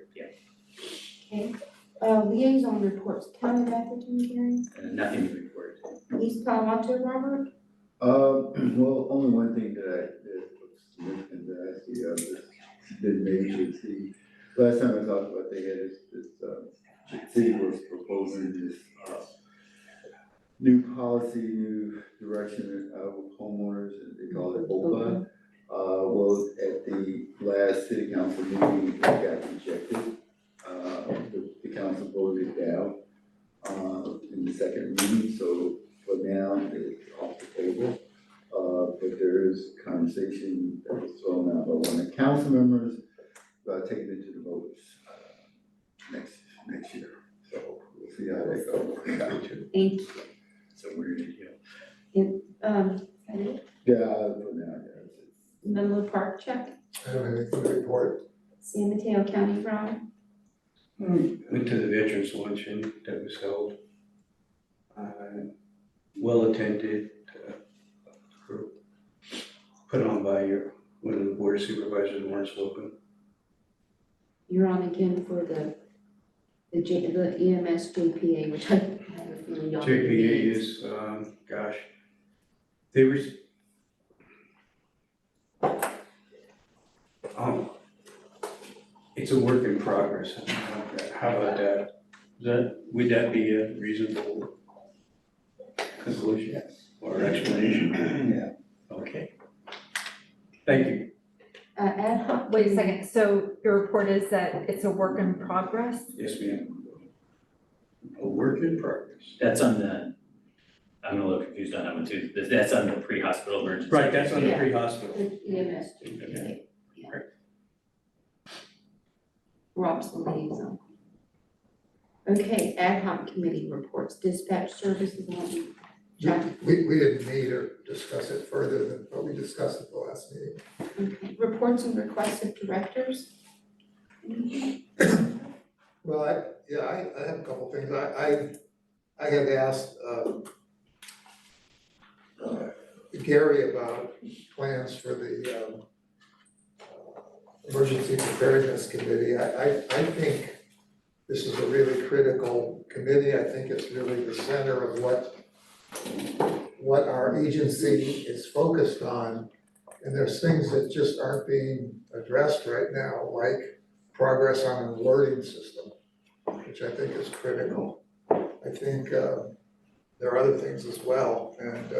Speaker 1: Okay, liaison reports, town of Atherton, hearing,
Speaker 4: Nothing to report.
Speaker 1: East Palawanto, Robert,
Speaker 14: Well, only one thing that was significant that I see, that maybe you should see. Last time I talked about, they had the city was proposing this, new policy, new direction with homeowners, and they call it OPA. Well, at the last city council meeting, it got rejected. The council voted it down, in the second reading, so for now, it's off the table. But there is conversation that was thrown out by one of the council members about taking it to the voters, next year. So we'll see how that goes.
Speaker 1: thank you.
Speaker 4: So where did you?
Speaker 14: Yeah, for now, yeah.
Speaker 1: Menlo Park, Chuck,
Speaker 3: I don't have anything to report.
Speaker 1: San Mateo County, Rob,
Speaker 11: Went to the veterans luncheon that was held. Well attended, put on by one of the board of supervisors, Lawrence Slocum.
Speaker 1: you're on again for the EMS JPA, which I between y'all?
Speaker 11: JPA is, gosh, they were. It's a work in progress. How about that? Would that be a reasonable conclusion or explanation?
Speaker 7: Yeah.
Speaker 11: Okay. Thank you.
Speaker 1: Ad hoc.
Speaker 13: Wait a second, so your report is that it's a work in progress?
Speaker 11: Yes, ma'am. A work in progress.
Speaker 4: That's on the, I'm a little confused on that one too. That's on the pre-hospital emergency.
Speaker 11: Right, that's on the
Speaker 1: Yeah.
Speaker 11: pre-hospital.
Speaker 1: The EMS.
Speaker 11: Okay.
Speaker 1: Yeah. Rob's the liaison. Okay, ad hoc committee reports, dispatch services,
Speaker 3: We didn't meet or discuss it further than what we discussed at the last meeting.
Speaker 1: okay, reports and requests of directors.
Speaker 3: Well, I have a couple things. I had asked, Gary about plans for the, Emergency Preparedness Committee. I think this is a really critical committee. I think it's really the center of what our agency is focused on. And there's things that just aren't being addressed right now, like progress on an alerting system, which I think is critical. I think there are other things as well, and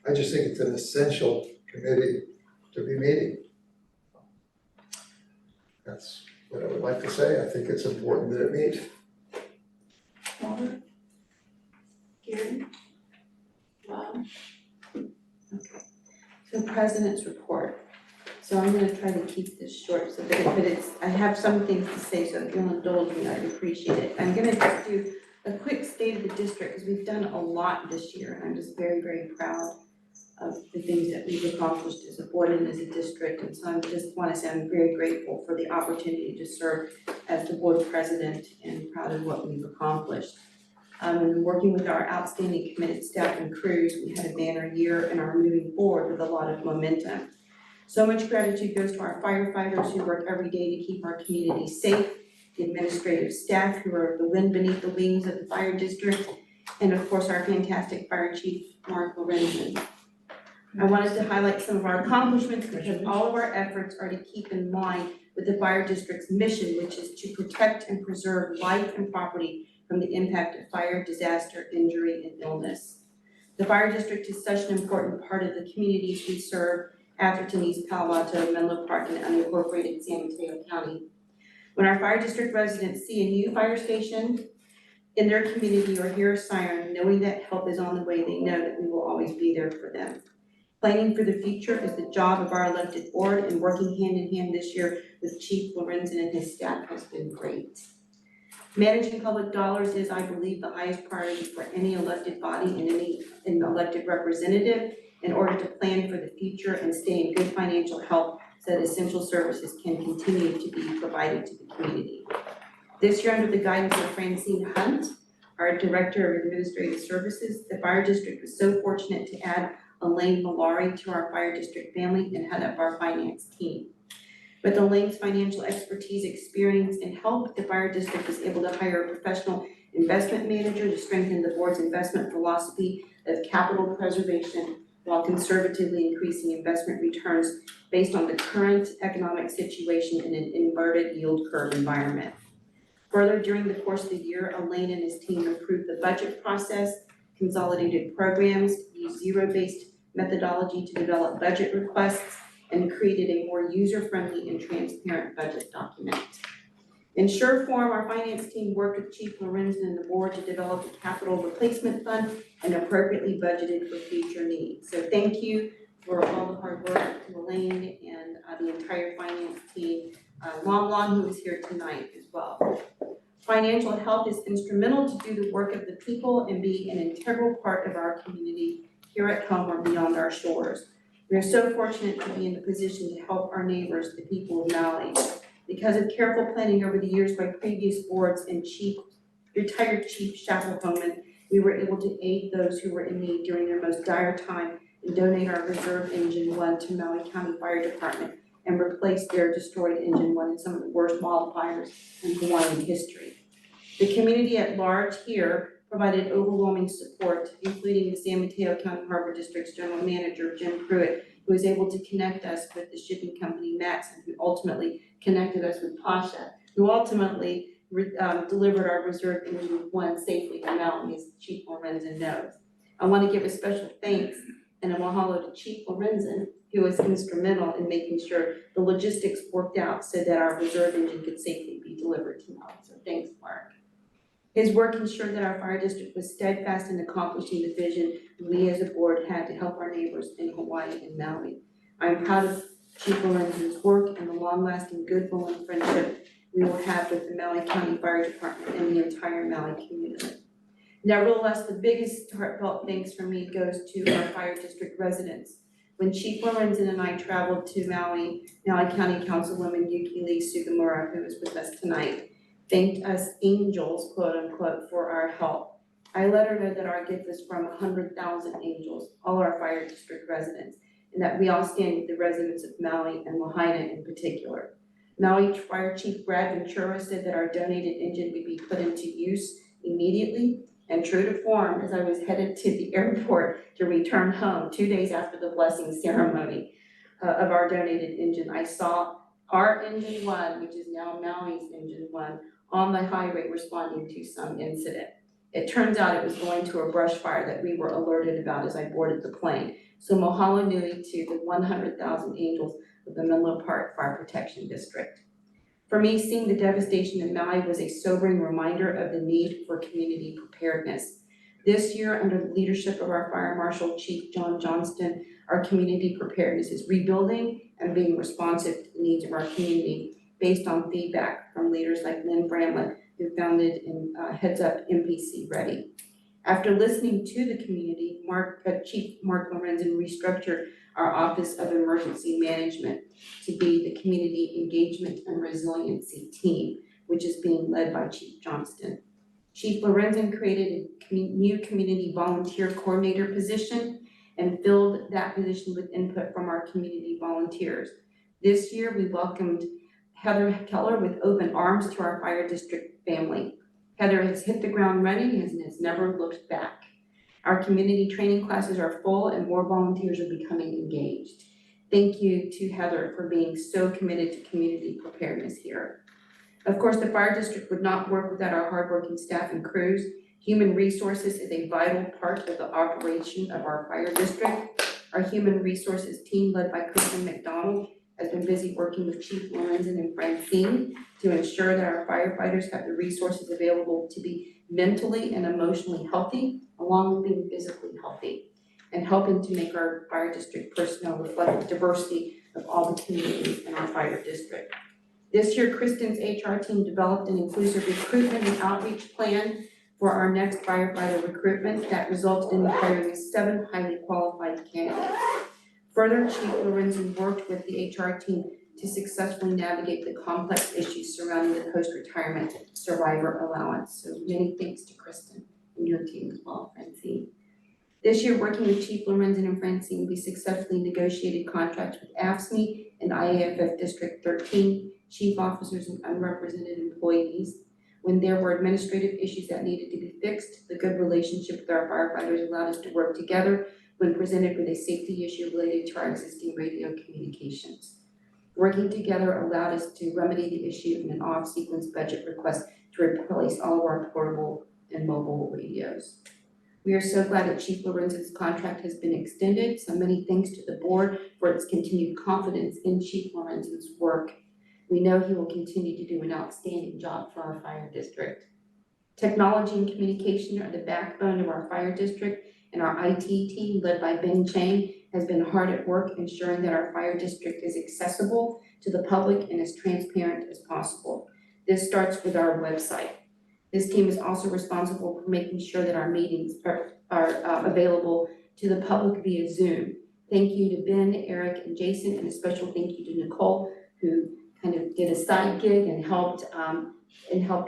Speaker 3: I just think it's an essential committee to be meeting. That's what I would like to say. I think it's important that it meet.
Speaker 1: Robert? Gary? Rob? Okay, so president's report. So I'm gonna try to keep this short, so that but it's, I have some things to say, so if you'll indulge me, I'd appreciate it. I'm gonna just do a quick state of the district, because we've done a lot this year, and I'm just very, very proud of the things that we've accomplished as a board and as a district, and so I just wanna say I'm very grateful for the opportunity to serve as the board president and proud of what we've accomplished. And working with our outstanding committed staff and crews, we had a banner year and are moving forward with a lot of momentum. So much gratitude goes to our firefighters who work every day to keep our community safe, the administrative staff who are the wind beneath the wings of the fire district, and of course, our fantastic fire chief, Mark Lorenzen. I wanted to highlight some of our accomplishments because all of our efforts are to keep in line with the fire district's mission, which is to protect and preserve life and property from the impact of fire, disaster, injury, and illness. The fire district is such an important part of the communities we serve, Atherton, East Palo Alto, Menlo Park, and unincorporated San Mateo County. When our fire district residents see a new fire station in their community or hear a siren, knowing that help is on the way, they know that we will always be there for them. Planning for the future is the job of our elected board, and working hand in hand this year with Chief Lorenzen and his staff has been great. Managing public dollars is, I believe, the highest priority for any elected body and any elected representative in order to plan for the future and stay in good financial health so that essential services can continue to be provided to the community. This year, under the guidance of Francine Hunt, our Director of Administrative Services, the fire district was so fortunate to add Elaine Malari to our fire district family and head up our finance team. With Elaine's financial expertise, experience, and help, the fire district was able to hire a professional investment manager to strengthen the board's investment philosophy of capital preservation while conservatively increasing investment returns based on the current economic situation in an inverted yield curve environment. Further, during the course of the year, Elaine and his team improved the budget process, consolidated programs, used zero-based methodology to develop budget requests, and created a more user-friendly and transparent budget document. In short form, our finance team worked with Chief Lorenzen and the board to develop a capital replacement fund and appropriately budgeted for future needs. So thank you for all the hard work to Elaine and the entire finance team, Lon, who is here tonight as well. Financial health is instrumental to do the work of the people and be an integral part of our community here at home or beyond our shores. We are so fortunate to be in the position to help our neighbors, the people of Maui. Because of careful planning over the years by previous boards and retired Chief Shackelhoman, we were able to aid those who were in need during their most dire time and donate our reserve Engine 1 to Maui County Fire Department and replace their destroyed Engine 1 in some of the worst wildfires in Hawaiian history. The community at large here provided overwhelming support, including the San Mateo County Harbor District's General Manager, Jim Pruitt, who was able to connect us with the shipping company Matson, who ultimately connected us with Pasha, who ultimately delivered our Reserve Engine 1 safely to Maui, as Chief Lorenzen knows. I want to give a special thanks and a mahalo to Chief Lorenzen, who was instrumental in making sure the logistics worked out so that our Reserve Engine could safely be delivered to Maui. So thanks, Mark. His work ensured that our fire district was steadfast in accomplishing the vision we as a board had to help our neighbors in Hawaii and Maui. I'm proud of Chief Lorenzen's work and the long-lasting goodwill and friendship we will have with the Maui County Fire Department and the entire Maui community. Nevertheless, the biggest heartfelt thanks from me goes to our fire district residents. When Chief Lorenzen and I traveled to Maui County Councilwoman Yuki Lee Sugimura, who is with us tonight, thanked us angels, quote unquote, for our help. I let her know that our gift is from 100,000 angels, all our fire district residents, and that we all stand with the residents of Maui and Lahaina in particular. Maui Fire Chief Brad Ventura said that our donated engine would be put into use immediately, and true to form, as I was headed to the airport to return home 2 days after the blessing ceremony of our donated engine, I saw our Engine 1, which is now Maui's Engine 1, on the highway responding to some incident. It turns out it was going to a brush fire that we were alerted about as I boarded the plane. So mahalo nui to the 100,000 angels of the Menlo Park Fire Protection District. For me, seeing the devastation in Maui was a sobering reminder of the need for community preparedness. This year, under the leadership of our Fire Marshal Chief John Johnston, our community preparedness is rebuilding and being responsive to the needs of our community based on feedback from leaders like Lynn Bramlett, who founded and heads up MPC Ready. After listening to the community, Chief Mark Lorenzen restructured our Office of Emergency Management to be the Community Engagement and Resiliency Team, which is being led by Chief Johnston. Chief Lorenzen created a new community volunteer coordinator position and filled that position with input from our community volunteers. This year, we welcomed Heather Keller with open arms to our fire district family. Heather has hit the ground running and has never looked back. Our community training classes are full and more volunteers are becoming engaged. Thank you to Heather for being so committed to community preparedness here. Of course, the fire district would not work without our hardworking staff and crews. Human resources is a vital part of the operation of our fire district. Our human resources team, led by Kristen McDonald, has been busy working with Chief Lorenzen and Francine to ensure that our firefighters have the resources available to be mentally and emotionally healthy, along with being physically healthy, and helping to make our fire district personnel reflect the diversity of all the communities in our fire district. This year, Kristen's HR team developed an inclusive recruitment and outreach plan for our next firefighter recruitment that resulted in the hiring of 7 highly qualified candidates. Further, Chief Lorenzen worked with the HR team to successfully navigate the complex issues surrounding the post-retirement survivor allowance. So many thanks to Kristen and your team as well, Francine. This year, working with Chief Lorenzen and Francine, we successfully negotiated contracts with AFSCME and IAFF District 13, chief officers and unrepresented employees. When there were administrative issues that needed to be fixed, the good relationship with our firefighters allowed us to work together when presented with a safety issue related to our existing radio communications. Working together allowed us to remedy the issue in an off-sequence budget request to replace all of our portable and mobile radios. We are so glad that Chief Lorenzen's contract has been extended, so many thanks to the board for its continued confidence in Chief Lorenzen's work. We know he will continue to do an outstanding job for our fire district. Technology and communication are the backbone of our fire district, and our IT team, led by Ben Chang, has been hard at work ensuring that our fire district is accessible to the public and as transparent as possible. This starts with our website. This team is also responsible for making sure that our meetings are available to the public via Zoom. Thank you to Ben, Eric, and Jason, and a special thank you to Nicole, who kind of did a side gig and helped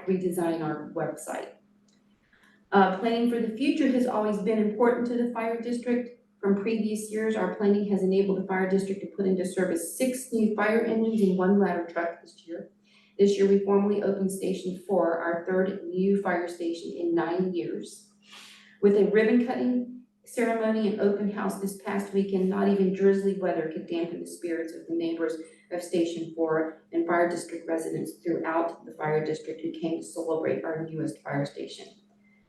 Speaker 1: redesign our website. Planning for the future has always been important to the fire district. From previous years, our planning has enabled the fire district to put into service 6 new fire engines and 1 ladder truck this year. This year, we formally opened Station 4, our 3rd new fire station in 9 years. With a ribbon cutting ceremony and open house this past weekend, not even drizzly weather could dampen the spirits of the neighbors of Station 4 and Fire District residents throughout the Fire District who came to celebrate our newest fire station.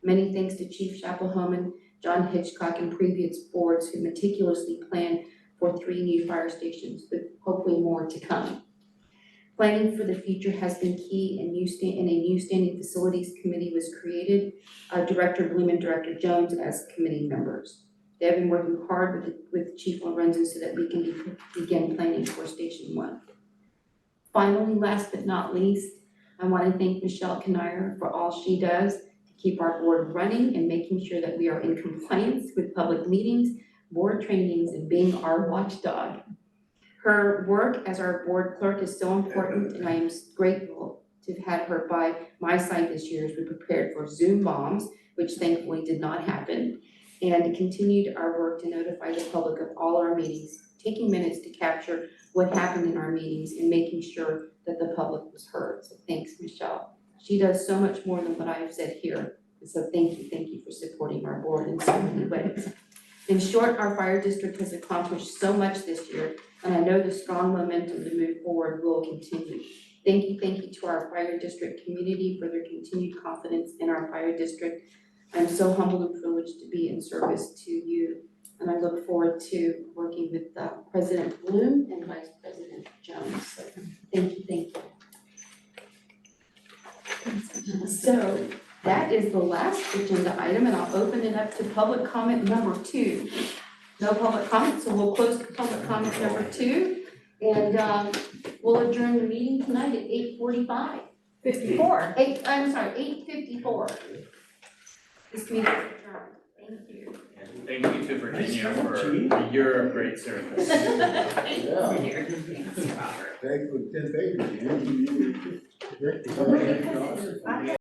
Speaker 1: Many thanks to Chief Chappell-Homan, John Hitchcock, and previous boards who meticulously planned for 3 new fire stations, with hopefully more to come. Planning for the future has been key, and a new standing facilities committee was created, Director Bloom and Director Jones as committee members. They have been working hard with Chief Lorenzo so that we can begin planning for Station 1. Finally, last but not least, I want to thank Michelle Kanier for all she does to keep our board running and making sure that we are in compliance with public meetings, board trainings, and being our watchdog. Her work as our board clerk is so important, and I am grateful to have had her by my side this year as we prepared for Zoom bombs, which thankfully did not happen, and continued our work to notify the public of all our meetings, taking minutes to capture what happened in our meetings and making sure that the public was heard. So thanks, Michelle. She does so much more than what I have said here. And so thank you for supporting our board in so many ways. In short, our fire district has accomplished so much this year, and I know the strong momentum to move forward will continue. Thank you to our fire district community for their continued confidence in our fire district. I'm so humbled and privileged to be in service to you, and I look forward to working with President Bloom and Vice President Jones. So thank you. So that is the last agenda item, and I'll open it up to public comment number 2. No public comment, so we'll close public comment number 2, and we'll adjourn the meeting tonight at 8:45.
Speaker 13: 54.
Speaker 1: 8:54. This meeting is adjourned. Thank you.
Speaker 4: And thank you to Virginia for your great service.
Speaker 1: Thank you.
Speaker 14: Thank you, 10 papers.
Speaker 1: Because